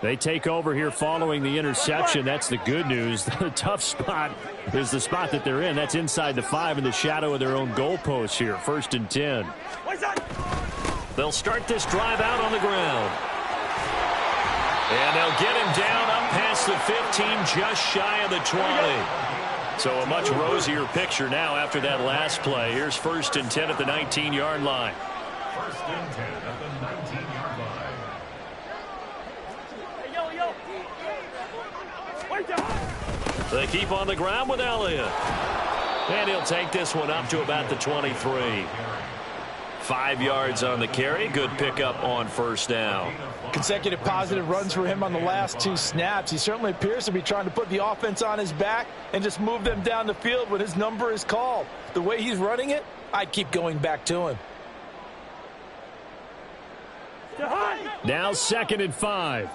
They take over here following the interception. That's the good news. The tough spot is the spot that they're in. That's inside the 5 in the shadow of their own goalpost here. 1st and 10. They'll start this drive out on the ground. And they'll get him down up past the 15, just shy of the 20. So a much rosier picture now after that last play. Here's 1st and 10 at the 19-yard line. 1st and 10 at the 19-yard line. They keep on the ground with Elliott. And he'll take this one up to about the 23. 5 yards on the carry. Good pickup on 1st down. Consecutive positive runs for him on the last 2 snaps. He certainly appears to be trying to put the offense on his back and just move them down the field when his number is called. The way he's running it, I'd keep going back to him. Now 2nd and 5.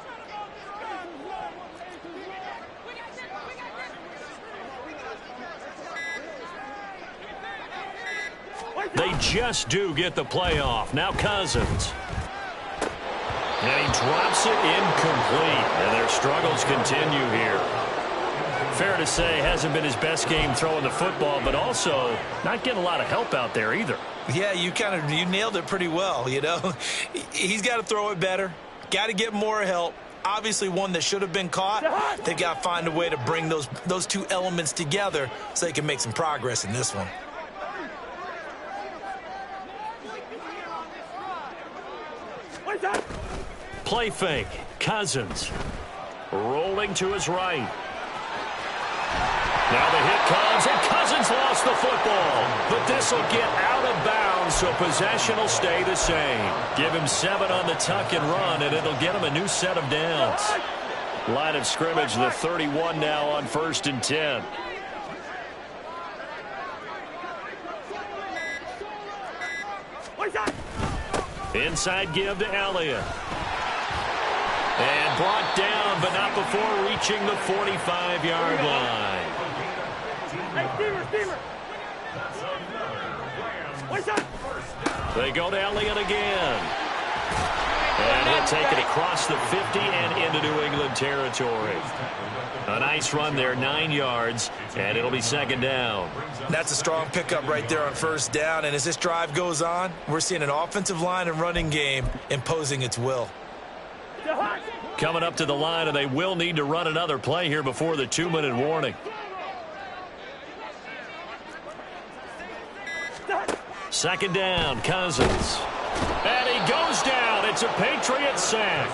They just do get the play off. Now Cousins. And he drops it incomplete. And their struggles continue here. Fair to say, hasn't been his best game throwing the football, but also not getting a lot of help out there either. Yeah, you nailed it pretty well, you know. He's got to throw it better. Got to get more help. Obviously one that should have been caught. They've got to find a way to bring those 2 elements together so they can make some progress in this one. Play fake. Cousins. Rolling to his right. Now the hit comes, and Cousins lost the football. But this will get out of bounds, so possession will stay the same. Give him 7 on the tuck and run, and it'll get him a new set of downs. Line of scrimmage, the 31 now on 1st and 10. Inside give to Elliott. And brought down, but not before reaching the 45-yard line. They go to Elliott again. And he'll take it across the 50 and into New England territory. A nice run there, 9 yards, and it'll be 2nd down. That's a strong pickup right there on 1st down, and as this drive goes on, we're seeing an offensive line and running game imposing its will. Coming up to the line, and they will need to run another play here before the 2-minute warning. 2nd down, Cousins. And he goes down. It's a Patriot sack.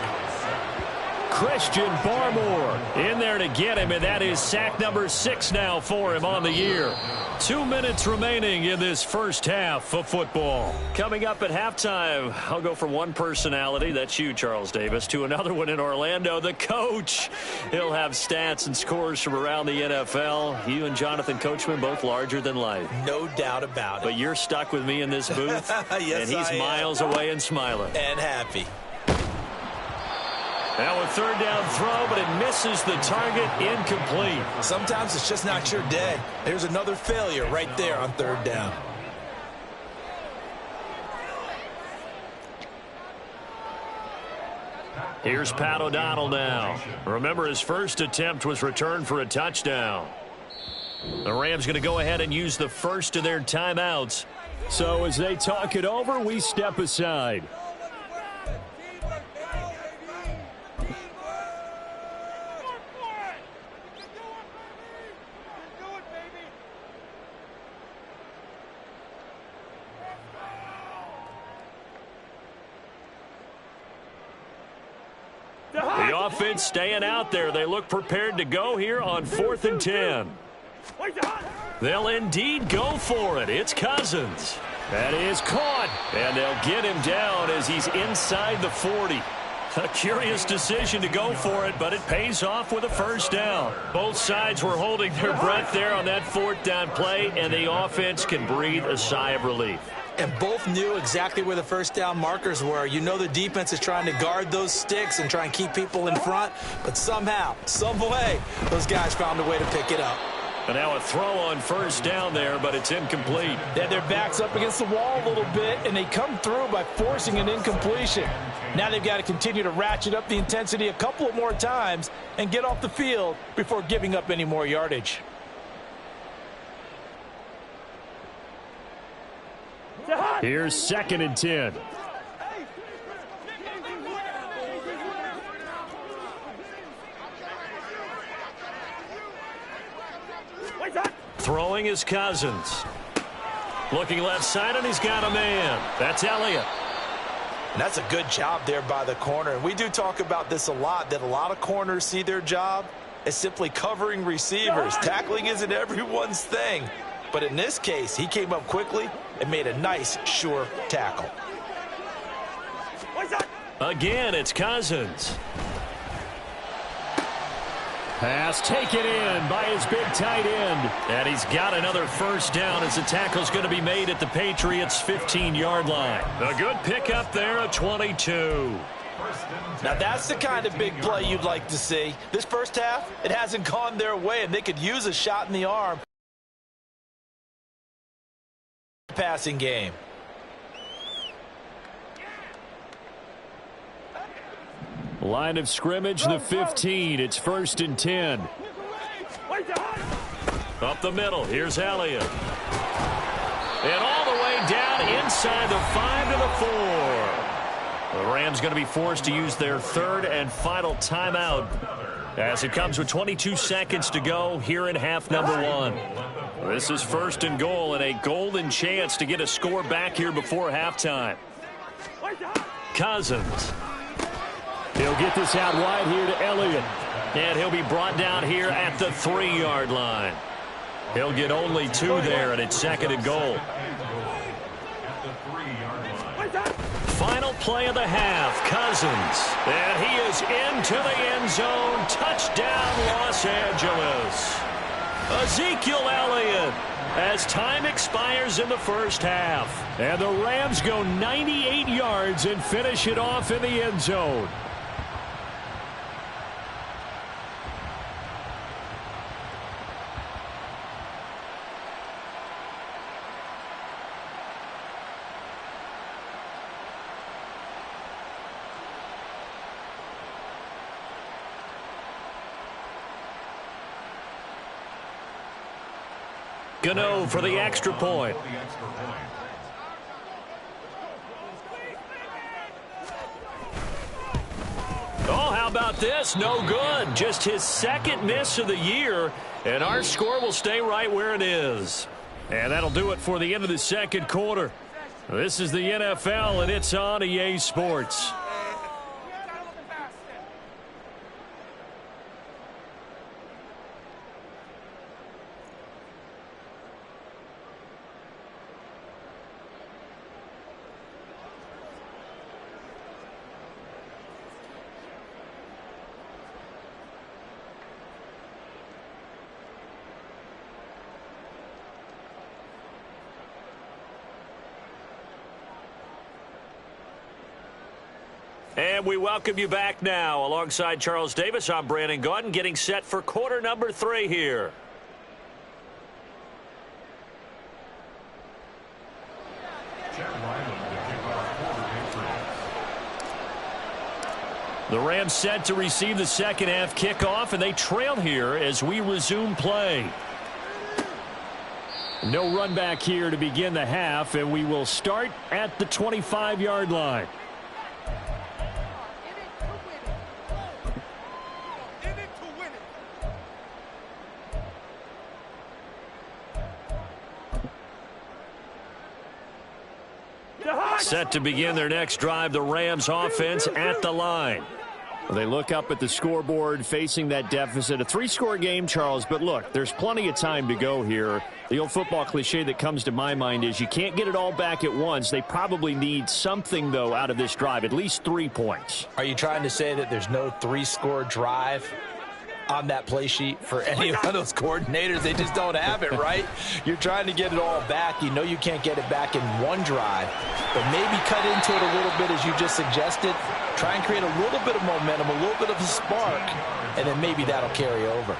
Christian Barmore in there to get him, and that is sack number 6 now for him on the year. 2 minutes remaining in this first half of football. Coming up at halftime, I'll go from one personality, that's you, Charles Davis, to another one in Orlando, the coach. He'll have stats and scores from around the NFL. You and Jonathan Coachman both larger than life. No doubt about it. But you're stuck with me in this booth, yes, and he's miles away and smiling. And happy. Now a third down throw, but it misses the target, incomplete. Sometimes it's just not your day. There's another failure right there on third down. Here's Pat O'Donnell now. Remember, his first attempt was returned for a touchdown. The Rams going to go ahead and use the first of their timeouts. So as they talk it over, we step aside. The offense staying out there. They look prepared to go here on 4th and 10. They'll indeed go for it. It's Cousins. That is caught. And they'll get him down as he's inside the 40. A curious decision to go for it, but it pays off with a first down. Both sides were holding their breath there on that 4th down play, and the offense can breathe a sigh of relief. And both knew exactly where the first down markers were. You know the defense is trying to guard those sticks and try and keep people in front, but somehow, some way, those guys found a way to pick it up. And now a throw on first down there, but it's incomplete. They had their backs up against the wall a little bit, and they come through by forcing an incompletion. Now they've got to continue to ratchet up the intensity a couple of more times and get off the field before giving up any more yardage. Here's 2nd and 10. Throwing is Cousins. Looking left side, and he's got a man. That's Elliott. And that's a good job there by the corner. And we do talk about this a lot, that a lot of corners see their job as simply covering receivers. Tackling isn't everyone's thing. But in this case, he came up quickly and made a nice, sure tackle. Again, it's Cousins. Pass taken in by his big tight end. And he's got another first down as the tackle's going to be made at the Patriots' 15-yard line. A good pickup there at 22. Now that's the kind of big play you'd like to see. This first half, it hasn't gone their way, and they could use a shot in the arm. Passing game. Line of scrimmage, the 15. It's 1st and 10. Up the middle. Here's Elliott. And all the way down inside the 5 to the 4. The Rams going to be forced to use their 3rd and final timeout as it comes with 22 seconds to go here in half number 1. This is 1st and goal and a golden chance to get a score back here before halftime. Cousins. He'll get this out wide here to Elliott. And he'll be brought down here at the 3-yard line. He'll get only 2 there, and it's 2nd and goal. Final play of the half, Cousins. And he is into the end zone. Touchdown, Los Angeles. Ezekiel Elliott as time expires in the first half. And the Rams go 98 yards and finish it off in the end zone. Gano for the extra point. Oh, how about this? No good. Just his 2nd miss of the year, and our score will stay right where it is. And that'll do it for the end of the 2nd quarter. This is the NFL, and it's on EA Sports. And we welcome you back now. Alongside Charles Davis, I'm Brandon Gaudin, getting set for quarter number 3 here. The Rams set to receive the second half kickoff, and they trail here as we resume play. No run back here to begin the half, and we will start at the 25-yard line. Set to begin their next drive, the Rams offense at the line. They look up at the scoreboard facing that deficit. A 3-score game, Charles, but look, there's plenty of time to go here. The old football cliche that comes to my mind is you can't get it all back at once. They probably need something, though, out of this drive, at least 3 points. Are you trying to say that there's no 3-score drive on that play sheet for any of those coordinators? They just don't have it, right? You're trying to get it all back. You know you can't get it back in one drive, but maybe cut into it a little bit as you just suggested. Try and create a little bit of momentum, a little bit of a spark, and then maybe that'll carry over.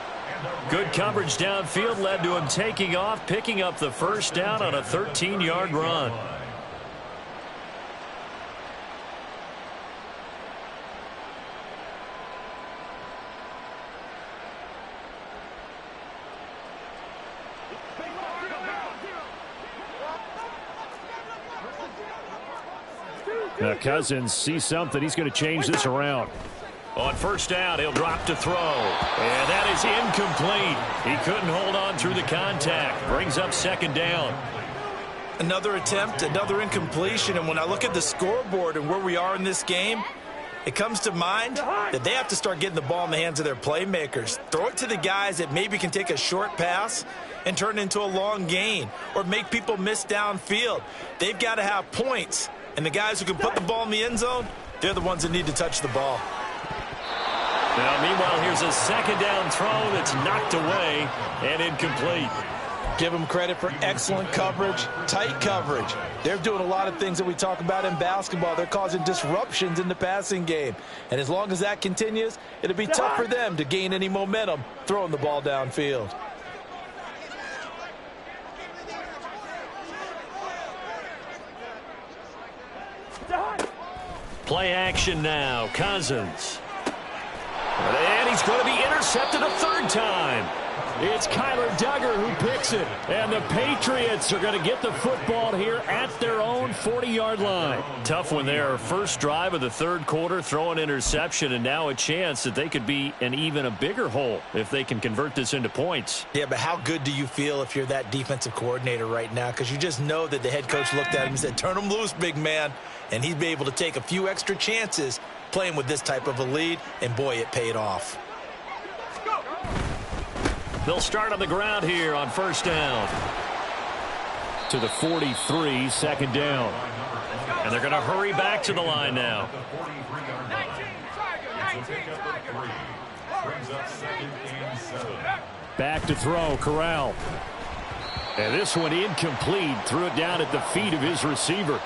Good coverage downfield led to him taking off, picking up the first down on a 13-yard run. Now Cousins sees something. He's going to change this around. On first down, he'll drop to throw. And that is incomplete. He couldn't hold on through the contact. Brings up second down. Another attempt, another incompletion. And when I look at the scoreboard and where we are in this game, it comes to mind that they have to start getting the ball in the hands of their playmakers. Throw it to the guys that maybe can take a short pass and turn it into a long gain or make people miss downfield. They've got to have points. And the guys who can put the ball in the end zone, they're the ones that need to touch the ball. Now, meanwhile, here's a second down throw that's knocked away and incomplete. Give them credit for excellent coverage, tight coverage. They're doing a lot of things that we talk about in basketball. They're causing disruptions in the passing game. And as long as that continues, it'll be tough for them to gain any momentum throwing the ball downfield. Play action now. Cousins. And he's going to be intercepted a third time. It's Kyler Duggar who picks it. And the Patriots are going to get the football here at their own 40-yard line. Tough one there. First drive of the third quarter, throw an interception, and now a chance that they could be in even a bigger hole if they can convert this into points. Yeah, but how good do you feel if you're that defensive coordinator right now? Because you just know that the head coach looked at him and said, turn him loose, big man. And he'd be able to take a few extra chances playing with this type of a lead, and boy, it paid off. They'll start on the ground here on first down. To the 43, second down. And they're going to hurry back to the line now. Back to throw, Corral. And this one incomplete. Threw it down at the feet of his receiver.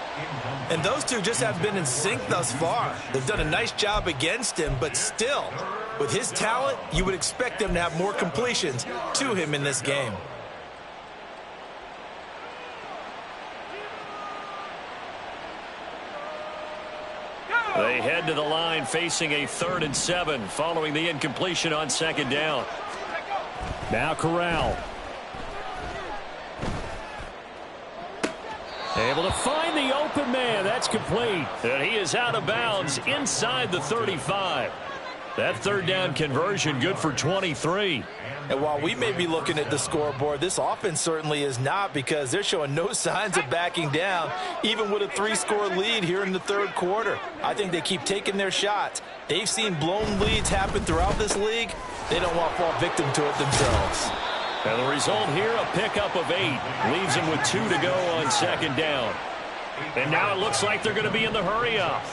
And those two just have been in sync thus far. They've done a nice job against him, but still, with his talent, you would expect them to have more completions to him in this game. They head to the line facing a 3rd and 7 following the incompletion on second down. Now Corral. Able to find the open man. That's complete. And he is out of bounds inside the 35. That third down conversion good for 23. And while we may be looking at the scoreboard, this offense certainly is not, because they're showing no signs of backing down, even with a 3-score lead here in the third quarter. I think they keep taking their shots. They've seen blown leads happen throughout this league. They don't want to fall victim to it themselves. And the result here, a pickup of 8. Leaves them with 2 to go on second down. And now it looks like they're going to be in the hurry-up.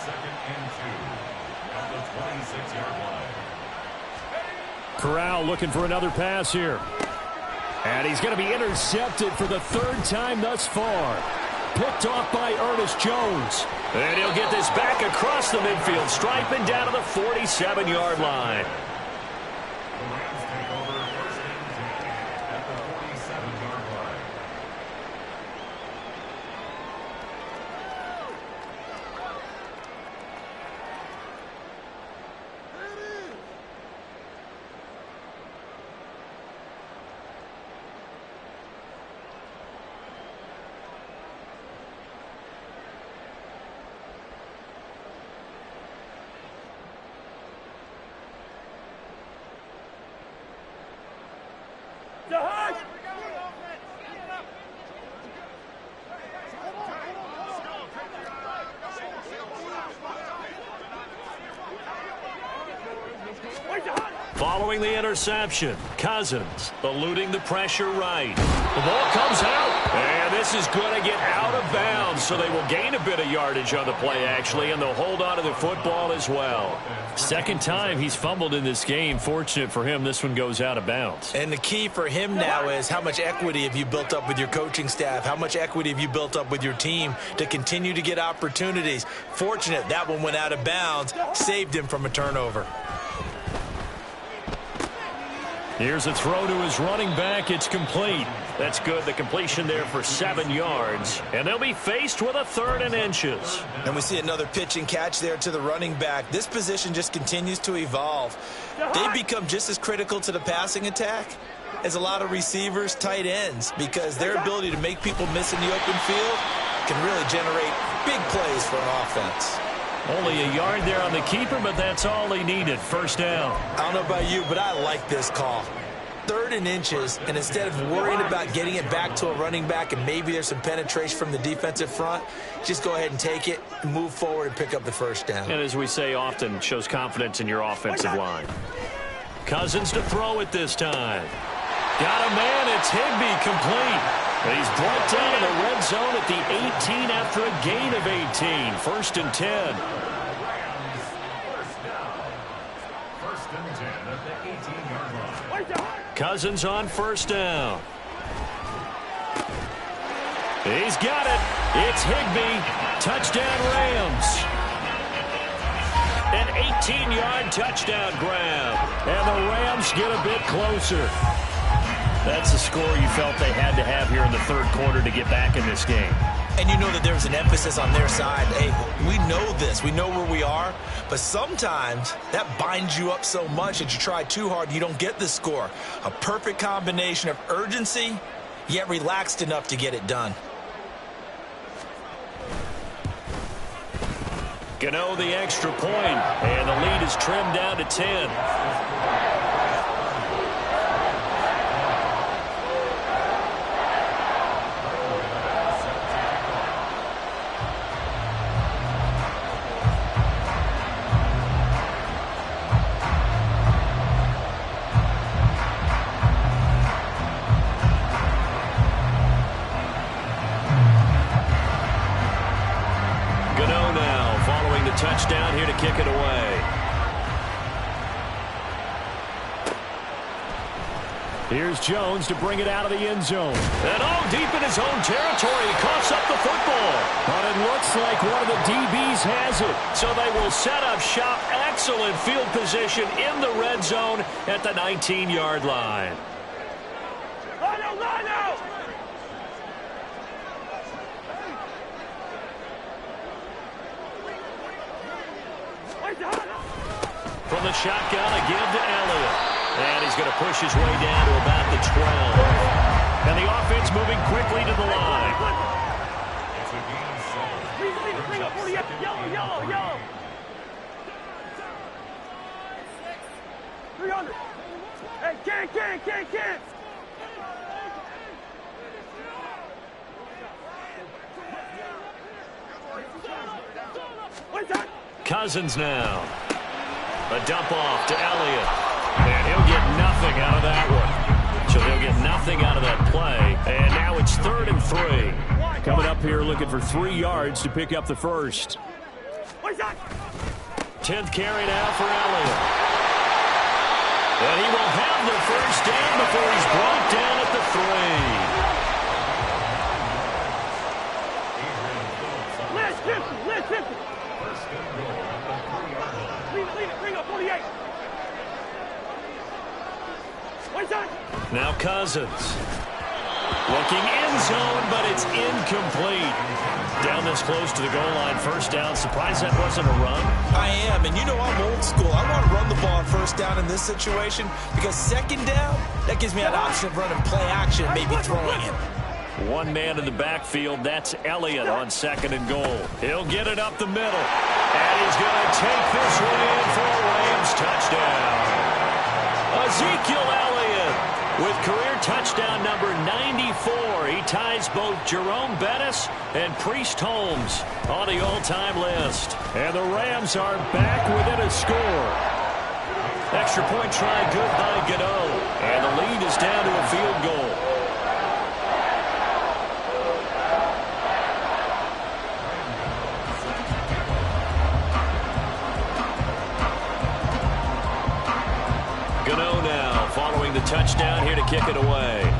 Corral looking for another pass here. And he's going to be intercepted for the 3rd time thus far. Picked picked off by Ernest Jones. And he'll get this back across the midfield stripe and down to the 47-yard line. The Rams take over first and 10 at the 47-yard line. Following the interception, Cousins eluding the pressure right. The ball comes out, and this is going to get out of bounds, so they will gain a bit of yardage on the play, actually, and they'll hold on to the football as well. Second time he's fumbled in this game. Fortunate for him, this one goes out of bounds. And the key for him now is how much equity have you built up with your coaching staff? How much equity have you built up with your team to continue to get opportunities? Fortunate that one went out of bounds, saved him from a turnover. Here's a throw to his running back. It's complete. That's good. The completion there for 7 yards. And they'll be faced with a 3rd and inches. And we see another pitch and catch there to the running back. This position just continues to evolve. They become just as critical to the passing attack as a lot of receivers, tight ends, because their ability to make people miss in the open field can really generate big plays for an offense. Only a yard there on the keeper, but that's all he needed. First down. I don't know about you, but I like this call. 3rd and inches, and instead of worrying about getting it back to a running back and maybe there's some penetration from the defensive front, just go ahead and take it, move forward, and pick up the first down. And as we say often, shows confidence in your offensive line. Cousins to throw it this time. Got a man. It's Higbee, complete. And he's brought down in the red zone at the 18 after a gain of 18. 1st and 10. First and 10 at the 18-yard line. Cousins on 1st down. He's got it. It's Higbee. Touchdown Rams. An 18-yard touchdown grab. And the Rams get a bit closer. That's the score you felt they had to have here in the 3rd quarter to get back in this game. And you know that there's an emphasis on their side. Hey, we know this. We know where we are. But sometimes that binds you up so much that you try too hard, you don't get the score. A perfect combination of urgency, yet relaxed enough to get it done. Gano the extra point, and the lead is trimmed down to 10. Touchdown here to kick it away. Here's Jones to bring it out of the end zone. And all deep in his own territory. He coughs up the football. But it looks like one of the DBs has it. So they will set up shop. Excellent field position in the red zone at the 19-yard line. From the shotgun, a give to Elliott. And he's going to push his way down to about the 12. And the offense moving quickly to the line. It's a gain of 7. Yellow. 300. Hey, can't. Cousins now. A dump off to Elliott. And he'll get nothing out of that one. So they'll get nothing out of that play. And now it's 3rd and 3. Coming up here looking for 3 yards to pick up the first. 10th carry now for Elliott. And he will have the first down before he's brought down at the 3. 50. First and goal at the 3-yard line. Lead it. Bring up 48. One time. Now Cousins. Looking end zone, but it's incomplete. Down this close to the goal line, first down. Surprised that wasn't a run? I am, and you know I'm old school. I want to run the ball on first down in this situation because second down, that gives me an option of running play action, maybe throwing it. One man in the backfield, that's Elliott on second and goal. He'll get it up the middle, and he's going to take this one in for a Rams touchdown. Ezekiel Elliott with career touchdown number 94. He ties both Jerome Bettis and Priest Holmes on the all-time list. And the Rams are back within a score. Extra point try good by Gano. And the lead is down to a field goal. Gano now following the touchdown here to kick it away.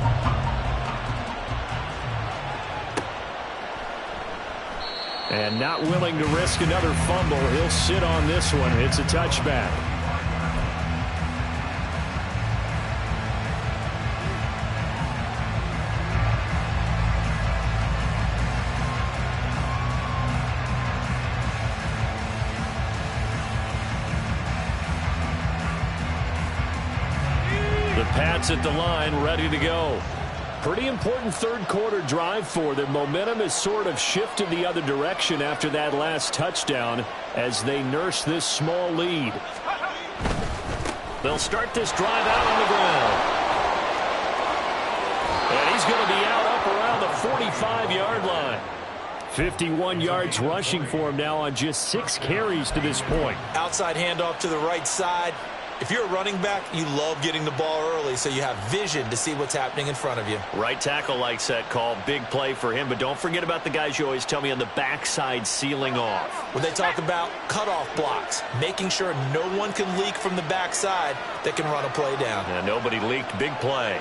And not willing to risk another fumble. He'll sit on this one. It's a touchback. The Pats at the line, ready to go. Pretty important third quarter drive for them. Momentum has sort of shifted the other direction after that last touchdown as they nurse this small lead. They'll start this drive out on the ground. And he's going to be out up around the 45-yard line. 51 yards rushing for him now on just 6 carries to this point. Outside handoff to the right side. If you're a running back, you love getting the ball early so you have vision to see what's happening in front of you. Right tackle likes that call. Big play for him. But don't forget about the guys you always tell me on the backside sealing off. When they talk about cutoff blocks, making sure no one can leak from the backside that can run a play down. And nobody leaked. Big play.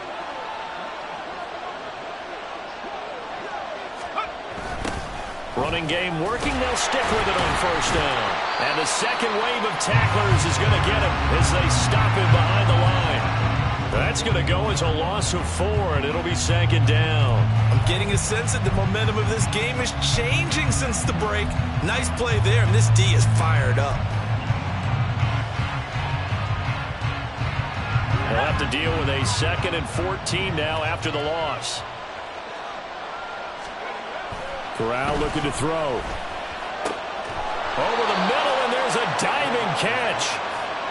Running game working. They'll stick with it on first down. And the second wave of tacklers is going to get him as they stop him behind the line. That's going to go as a loss of 4, and it'll be second down. I'm getting a sense that the momentum of this game is changing since the break. Nice play there, and this D is fired up. They'll have to deal with a 2nd and 14 now after the loss. Corral looking to throw. Over the middle, and there's a diving catch.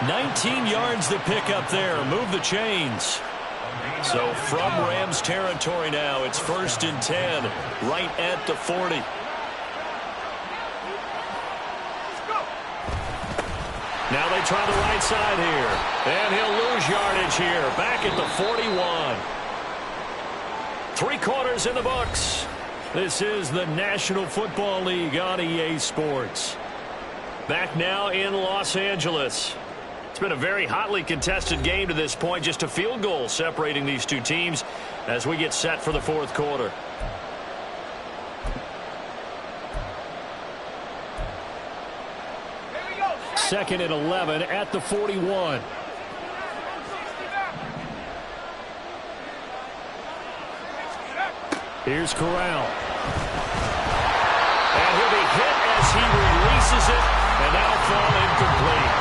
19 yards to pick up there. Move the chains. So from Rams territory now, it's 1st and 10, right at the 40. Now they try the right side here. And he'll lose yardage here. Back at the 41. 3 quarters in the books. This is the National Football League on EA Sports. Back now in Los Angeles. It's been a very hotly contested game to this point. Just a field goal separating these two teams as we get set for the 4th quarter. Second and 11 at the 41. Here's Corral. And he'll be hit as he releases it, and that'll fall incomplete.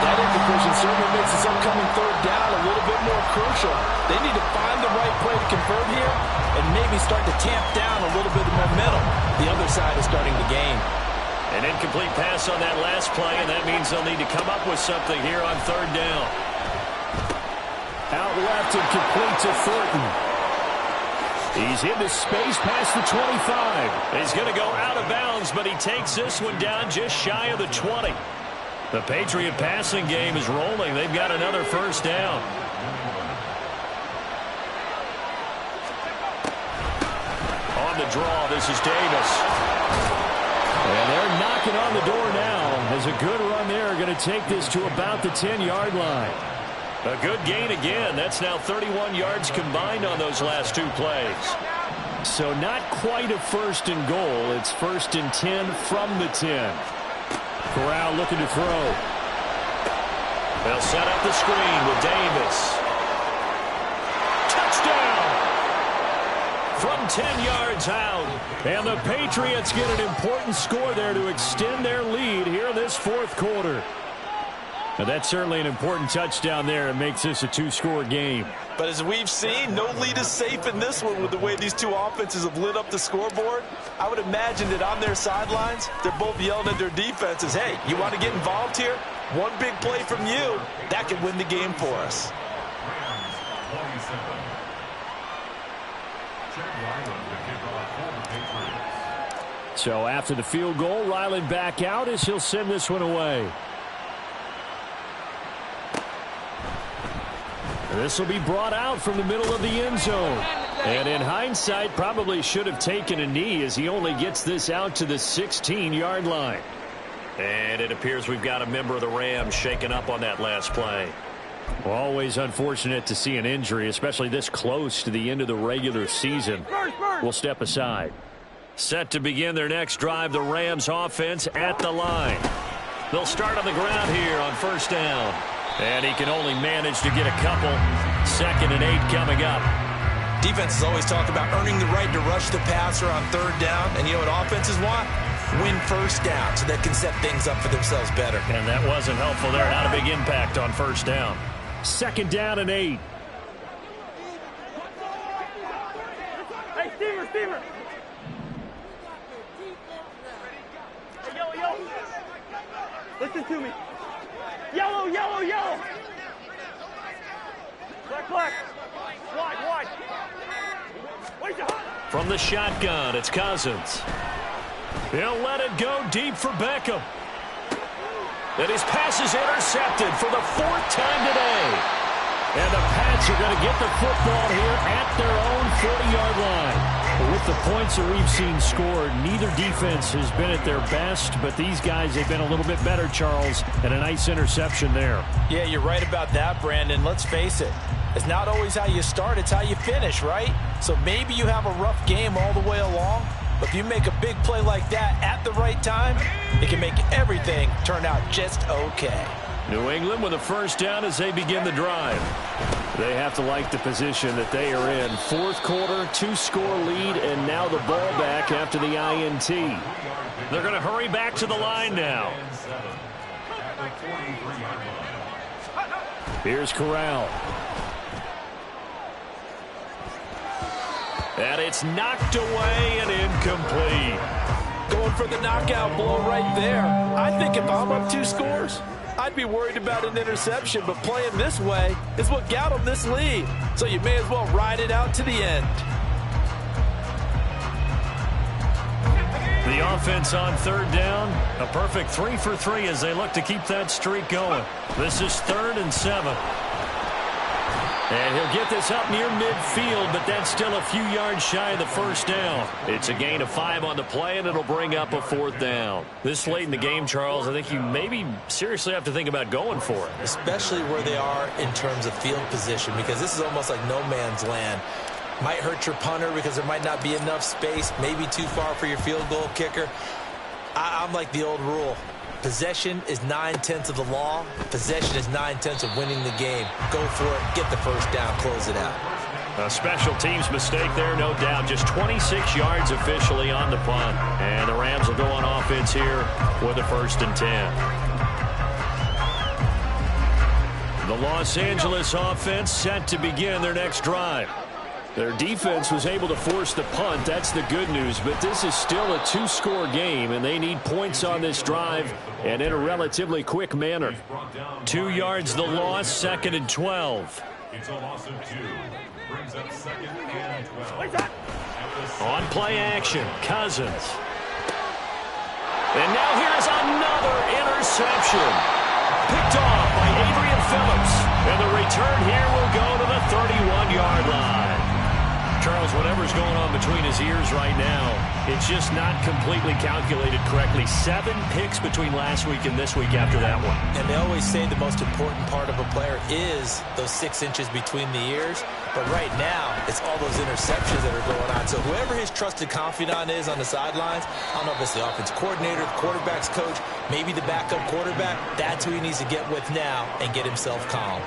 That incompletion certainly makes this upcoming 3rd down a little bit more crucial. They need to find the right play to convert here and maybe start to tamp down a little bit of momentum. The other side is starting to gain. An incomplete pass on that last play, and that means they'll need to come up with something here on 3rd down. Out left and complete to Thornton. He's into space past the 25. He's going to go out of bounds, but he takes this one down just shy of the 20. The Patriot passing game is rolling. They've got another 1st down. On the draw, this is Davis. And they're knocking on the door now. There's a good run there. Going to take this to about the 10-yard line. A good gain again. That's now 31 yards combined on those last 2 plays. So not quite a 1st and goal. It's 1st and 10 from the 10. Corral looking to throw. They'll set up the screen with Davis. Touchdown! From 10 yards out. And the Patriots get an important score there to extend their lead here in this 4th quarter. Now that's certainly an important touchdown there. It makes this a 2-score game. But as we've seen, no lead is safe in this one with the way these two offenses have lit up the scoreboard. I would imagine that on their sidelines, they're both yelling at their defenses, hey, you want to get involved here? One big play from you, that could win the game for us. So after the field goal, Ryland back out as he'll send this one away. This will be brought out from the middle of the end zone. And in hindsight, probably should have taken a knee as he only gets this out to the 16-yard line. And it appears we've got a member of the Rams shaken up on that last play. Always unfortunate to see an injury, especially this close to the end of the regular season. We'll step aside. Set to begin their next drive, the Rams offense at the line. They'll start on the ground here on 1st down. And he can only manage to get a couple. 2nd and 8 coming up. Defenses always talk about earning the right to rush the passer on 3rd down. And you know what offenses want? Win 1st down so they can set things up for themselves better. And that wasn't helpful there. Not a big impact on 1st down. 2nd down and 8. Hey, Steamer! Hey, yo! Listen to me. Yellow! Black! Wide! From the shotgun, it's Cousins. He'll let it go deep for Beckham. And his pass is intercepted for the 4th time today. And the Pats are going to get the football here at their own 40-yard line. With the points that we've seen scored, neither defense has been at their best, but these guys have been a little bit better, Charles, and a nice interception there. Yeah, you're right about that, Brandon. Let's face it. It's not always how you start, it's how you finish, right? So maybe you have a rough game all the way along, but if you make a big play like that at the right time, it can make everything turn out just okay. New England with a 1st down as they begin the drive. They have to like the position that they are in. 4th quarter, 2-score lead, and now the ball back after the INT. They're going to hurry back to the line now. Here's Corral. And it's knocked away and incomplete. Going for the knockout blow right there. I think if I'm up 2 scores, I'd be worried about an interception, but playing this way is what got them this lead. So you may as well ride it out to the end. The offense on 3rd down, a perfect 3 for 3 as they look to keep that streak going. This is 3rd and 7. And he'll get this up near midfield, but that's still a few yards shy of the 1st down. It's a gain of 5 on the play, and it'll bring up a 4th down. This late in the game, Charles, I think you maybe seriously have to think about going for it. Especially where they are in terms of field position, because this is almost like no man's land. Might hurt your punter because there might not be enough space, maybe too far for your field goal kicker. I'm like the old rule. Possession is 9/10 of the law. Possession is 9/10 of winning the game. Go for it. Get the 1st down. Close it out. A special teams mistake there, no doubt. Just 26 yards officially on the punt. And the Rams will go on offense here with a 1st and 10. The Los Angeles offense set to begin their next drive. Their defense was able to force the punt. That's the good news. But this is still a 2-score game, and they need points on this drive and in a relatively quick manner. 2 yards the loss, 2nd and 12. It's a loss of 2. Brings up 2nd and 12. On play action, Cousins. And now here's another interception. Picked off by Adrian Phillips. And the return here will go to the 31-yard line. Charles, whatever's going on between his ears right now, it's just not completely calculated correctly. 7 picks between last week and this week after that one. And they always say the most important part of a player is those 6 inches between the ears. But right now, it's all those interceptions that are going on. So whoever his trusted confidant is on the sidelines, I don't know if it's the offensive coordinator, the quarterback's coach, maybe the backup quarterback, that's who he needs to get with now and get himself calm.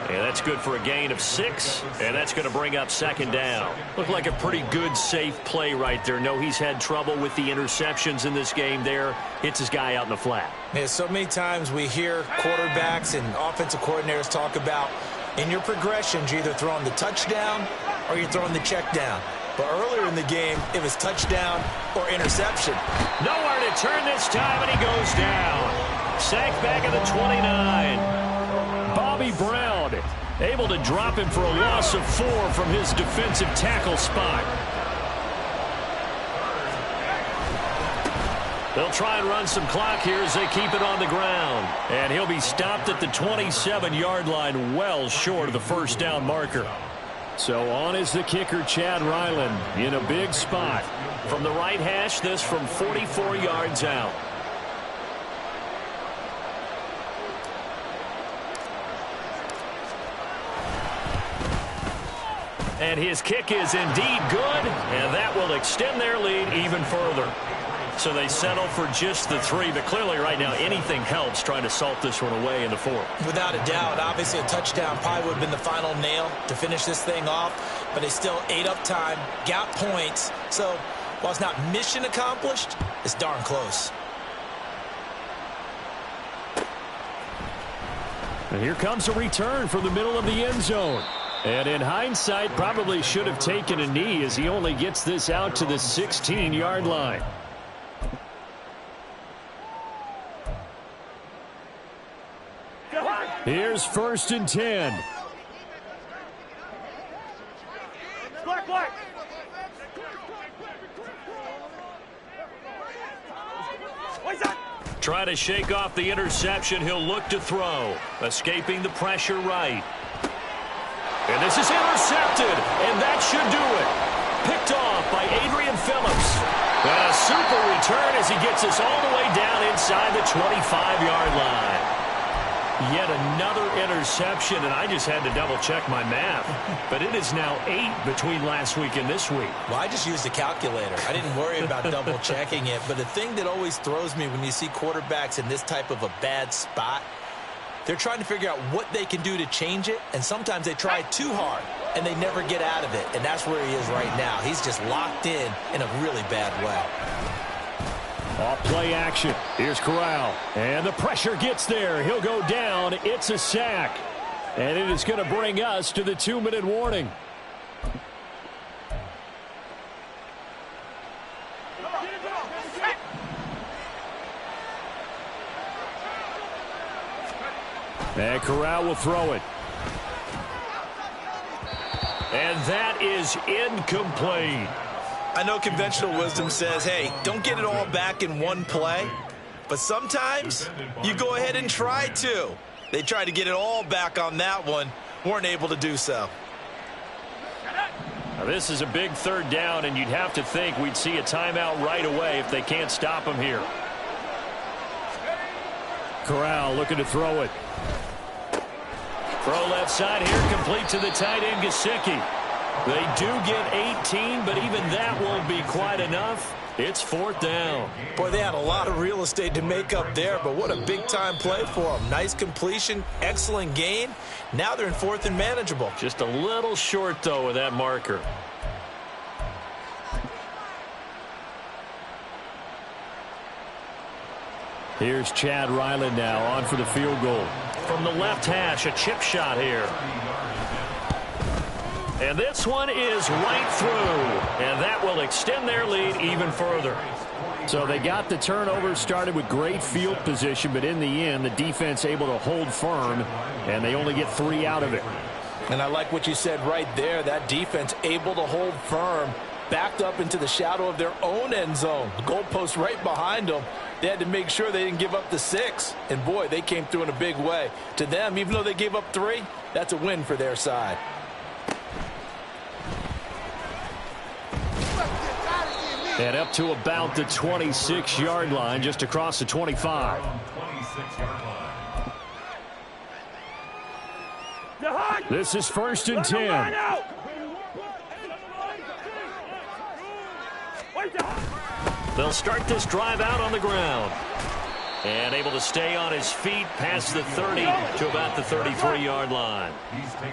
Yeah, that's good for a gain of 6, and that's going to bring up 2nd down. Looked like a pretty good, safe play right there. No, he's had trouble with the interceptions in this game there. Hits his guy out in the flat. Yeah, so many times we hear quarterbacks and offensive coordinators talk about in your progressions, you're either throwing the touchdown or you're throwing the check down. But earlier in the game, it was touchdown or interception. Nowhere to turn this time, and he goes down. Sacked back at the 29. Bobby Brown able to drop him for a loss of 4 from his defensive tackle spot. They'll try and run some clock here as they keep it on the ground. And he'll be stopped at the 27-yard line, well short of the 1st down marker. So on is the kicker, Chad Ryland, in a big spot. From the right hash, this from 44 yards out. And his kick is indeed good, and that will extend their lead even further. So they settle for just the 3, but clearly right now anything helps trying to salt this one away in the 4th. Without a doubt, obviously a touchdown probably would have been the final nail to finish this thing off, but they still ate up time, got points. So while it's not mission accomplished, it's darn close. And here comes a return from the middle of the end zone. And in hindsight, probably should have taken a knee as he only gets this out to the 16-yard line. Here's 1st and 10. Clark. Try to shake off the interception. He'll look to throw. Escaping the pressure right. And this is intercepted, and that should do it. Picked off by Adrian Phillips. And a super return as he gets us all the way down inside the 25-yard line. Yet another interception, and I just had to double-check my math. But it is now 8 between last week and this week. Well, I just used a calculator. I didn't worry about double-checking it. But the thing that always throws me when you see quarterbacks in this type of a bad spot, they're trying to figure out what they can do to change it, and sometimes they try too hard, and they never get out of it, and that's where he is right now. He's just locked in a really bad way. Off play action. Here's Corral, and the pressure gets there. He'll go down. It's a sack, and it is going to bring us to the 2-minute warning. And Corral will throw it. And that is incomplete. I know conventional wisdom says, hey, don't get it all back in one play. But sometimes you go ahead and try to. They tried to get it all back on that one. Weren't able to do so. Now this is a big 3rd down, and you'd have to think we'd see a timeout right away if they can't stop him here. Corral looking to throw it. Throw left side here, complete to the tight end, Gesicki. They do get 18, but even that won't be quite enough. It's 4th down. Boy, they had a lot of real estate to make up there, but what a big-time play for them. Nice completion, excellent gain. Now they're in 4th and manageable. Just a little short, though, with that marker. Here's Chad Ryland now on for the field goal. From the left hash, a chip shot here. And this one is right through. And that will extend their lead even further. So they got the turnover started with great field position, but in the end, the defense able to hold firm, and they only get 3 out of it. And I like what you said right there. That defense able to hold firm, backed up into the shadow of their own end zone. The goalpost right behind them. They had to make sure they didn't give up the 6. And, boy, they came through in a big way. To them, even though they gave up 3, that's a win for their side. And up to about the 26-yard line, just across the 25. 26-yard line. This is 1st and 10. They'll start this drive out on the ground. And able to stay on his feet past the 30 to about the 33-yard line.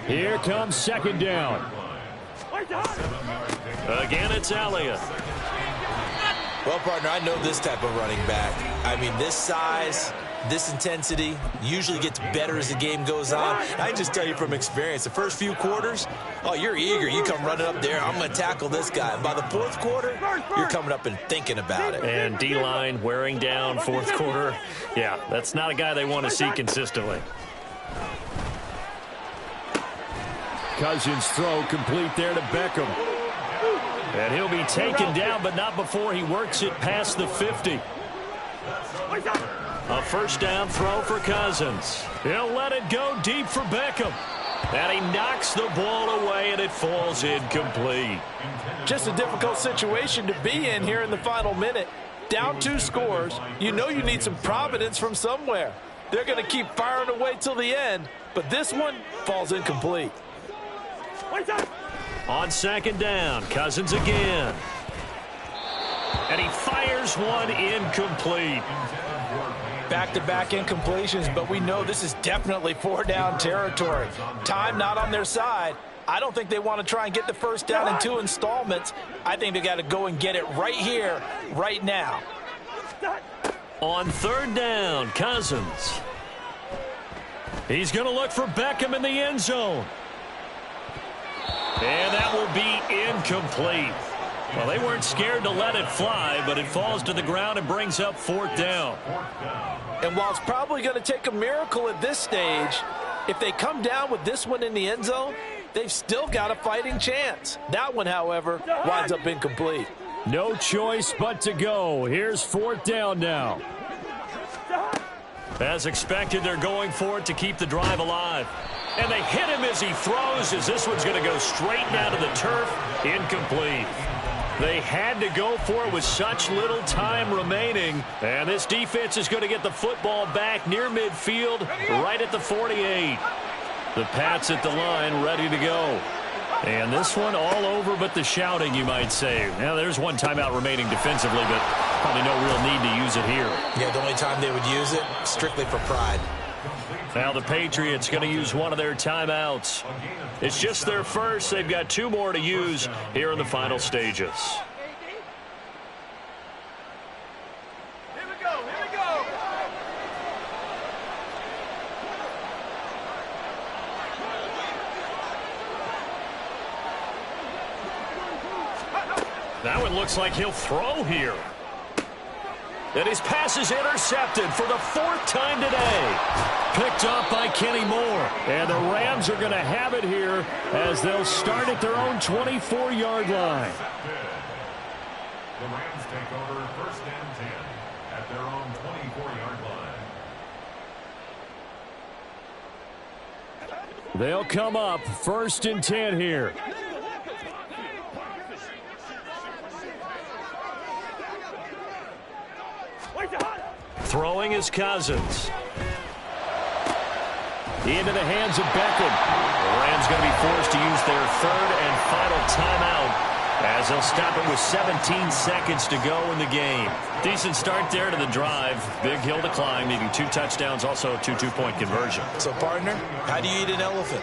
Here comes 2nd down. Again, it's Elliott. Well, partner, I know this type of running back. I mean, this size, this intensity usually gets better as the game goes on. I can just tell you from experience, the first few quarters, oh, you're eager. You come running up there, I'm going to tackle this guy. And by the 4th quarter, you're coming up and thinking about it. And D-line wearing down 4th quarter. Yeah, that's not a guy they want to see consistently. Cousins' throw complete there to Beckham. And he'll be taken down, but not before he works it past the 50. A 1st down throw for Cousins. He'll let it go deep for Beckham. And he knocks the ball away, and it falls incomplete. Just a difficult situation to be in here in the final minute. Down 2 scores. You know you need some providence from somewhere. They're going to keep firing away till the end, but this one falls incomplete. On 2nd down, Cousins again. And he fires one incomplete. Back-to-back incompletions, but we know this is definitely 4-down territory. Time not on their side. I don't think they want to try and get the 1st down in 2 installments. I think they got to go and get it right here, right now. On 3rd down, Cousins. He's going to look for Beckham in the end zone. And that will be incomplete. Well, they weren't scared to let it fly, but it falls to the ground and brings up 4th down. And while it's probably going to take a miracle at this stage, if they come down with this one in the end zone, they've still got a fighting chance. That one, however, winds up incomplete. No choice but to go. Here's 4th down now. As expected, they're going for it to keep the drive alive. And they hit him as he throws, as this one's going to go straight down to the turf. Incomplete. They had to go for it with such little time remaining. And this defense is going to get the football back near midfield, right at the 48. The Pats at the line, ready to go. And this one all over but the shouting, you might say. Now, there's one timeout remaining defensively, but probably no real need to use it here. Yeah, the only time they would use it, strictly for pride. Now the Patriots going to use one of their timeouts. It's just their first. They've got 2 more to use here in the final stages. Here we go, here we go. Now it looks like he'll throw here. And his pass is intercepted for the 4th time today. Picked off by Kenny Moore. And the Rams are going to have it here as they'll start at their own 24-yard line. The Rams take over 1st and 10 at their own 24-yard line. They'll come up 1st and 10 here. Throwing is Cousins. Into the hands of Beckham. The Rams going to be forced to use their 3rd and final timeout as they'll stop it with 17 seconds to go in the game. Decent start there to the drive. Big hill to climb, needing 2 touchdowns, also a 2 two-point conversion. So, partner, how do you eat an elephant?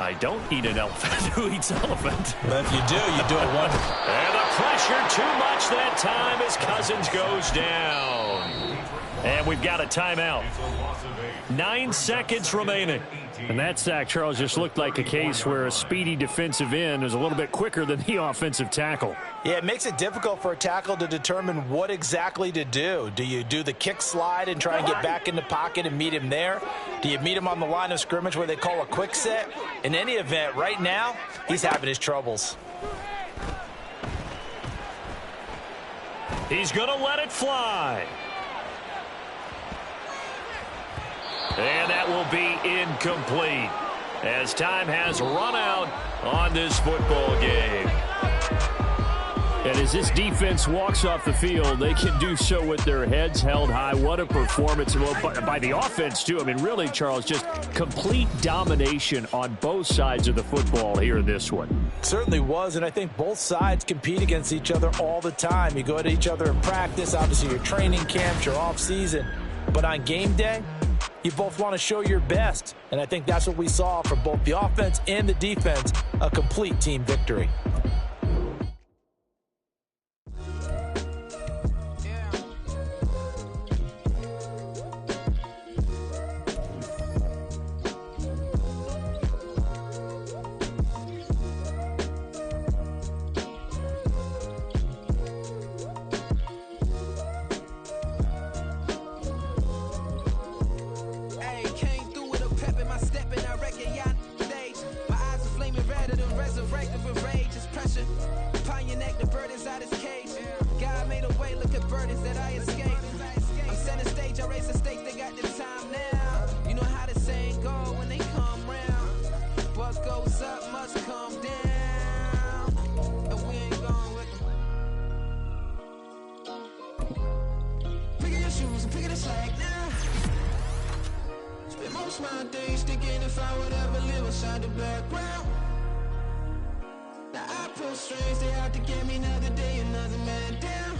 I don't eat an elephant. Who eats elephant? But if you do it one. And the pressure too much that time as Cousins goes down. And we've got a timeout. 9 seconds remaining. And that sack, Charles, just looked like a case where a speedy defensive end is a little bit quicker than the offensive tackle. Yeah, it makes it difficult for a tackle to determine what exactly to do. Do you do the kick slide and try and get back in the pocket and meet him there? Do you meet him on the line of scrimmage where they call a quick set? In any event, right now, he's having his troubles. He's going to let it fly. And that will be incomplete as time has run out on this football game. And as this defense walks off the field, they can do so with their heads held high. What a performance by the offense, too. I mean, really, Charles, just complete domination on both sides of the football here in this one. Certainly was, and I think both sides compete against each other all the time. You go at each other in practice, obviously your training camps, your off-season. But on game day, you both want to show your best. And I think that's what we saw from both the offense and the defense, a complete team victory. My days thinking if I would ever live inside the background. Now I pull strings, they out to get me another day, another man down.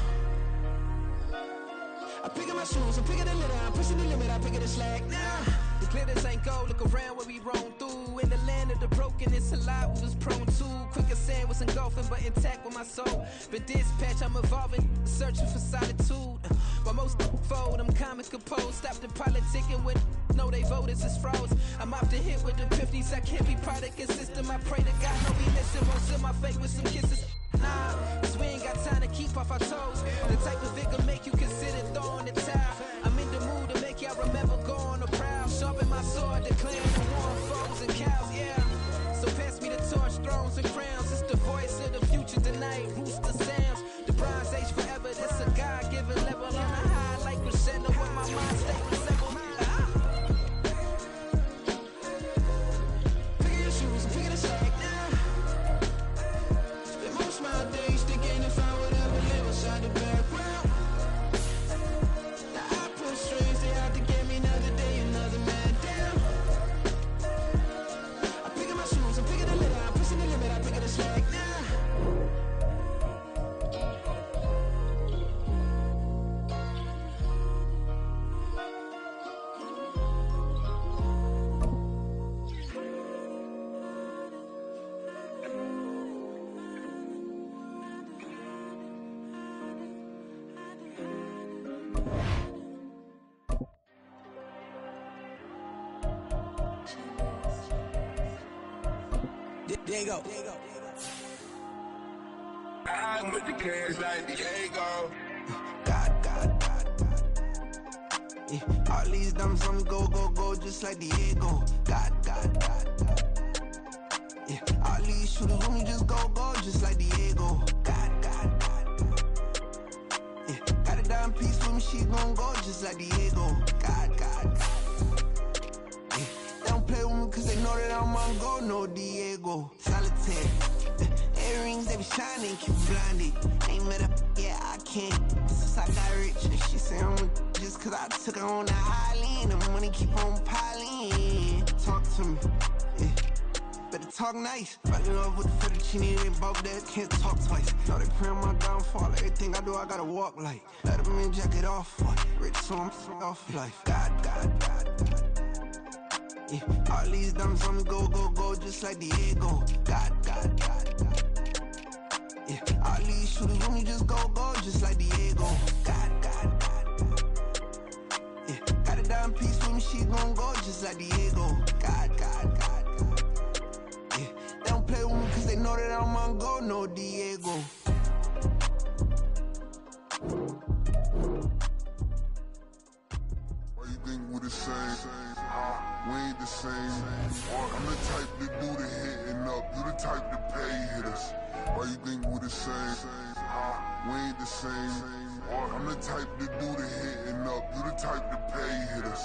I pick up my shoes, I'm picking the litter, I'm pushing the limit, I pick it a slack now. The glitters ain't gold, look around where we roam through. In the land of the broken, it's a lot we was prone to. Quicker sand was engulfing, but intact with my soul. But dispatch, I'm evolving, searching for solitude. But most fold, I'm comic composed. Stop the politicking when no they voters is froze. I'm off the hit with the 50s, I can't be product system. I pray to God, no we listen, won't seal my fate with some kisses. Nah, cause we ain't got time to keep off our toes. The type of vigor make you consider throwing the towel. I'm in the mood to make y'all remember going to proud. Sharpen my sword, declaring the war on foes and cows, yeah. So pass me the torch, thrones and crowns. It's the voice of the future tonight, rooster sounds. The Bronze Age forever, this a God-given level. On a high like crescendo when my mind stay resemble. Pick your shoes and pick it a slack now. Spend most of my days thinking if I would ever live inside the background. Now I pull strings, they out to get me another day, another man down. I pick up my shoes, I'm picking the litter, I'm pushing the limit, I pick it a slack now. There you go. I'm with the cash like Diego. God. Yeah, all these dumps on me go, just like Diego. God. Yeah, all these shooters with me just go, just like Diego. God. Yeah, got a dime piece with me, she gon' go, just like Diego. God. Yeah, they don't play with me cause they know that I'm on go, no Diego. Solitaire. Earrings, they be shining, keep blinded. Ain't met up, yeah, I can't. Since I got rich, and she say I'm just cause I took her on the island. The money keep on piling. Talk to me, yeah. Better talk nice. Fucking up with the fettuccine, they both that can't talk twice. Know they pray on my downfall. Everything I do, I gotta walk like. Let them in, jacket off. Rich, so I'm off life. God. Yeah, all these dumps on me go, just like Diego. God. Yeah, all these shooters with me just go, just like Diego. God. Yeah, got a dime piece with me, she gon' go, just like Diego. God. Yeah, they don't play with me cause they know that I'm on go, no Diego. Why you think we the same? We ain't the same. I'm the type to do the hitting up. You the type to pay hitters. Why you think we the same? We ain't the same. I'm the type to do the hitting up. You the type to pay hitters.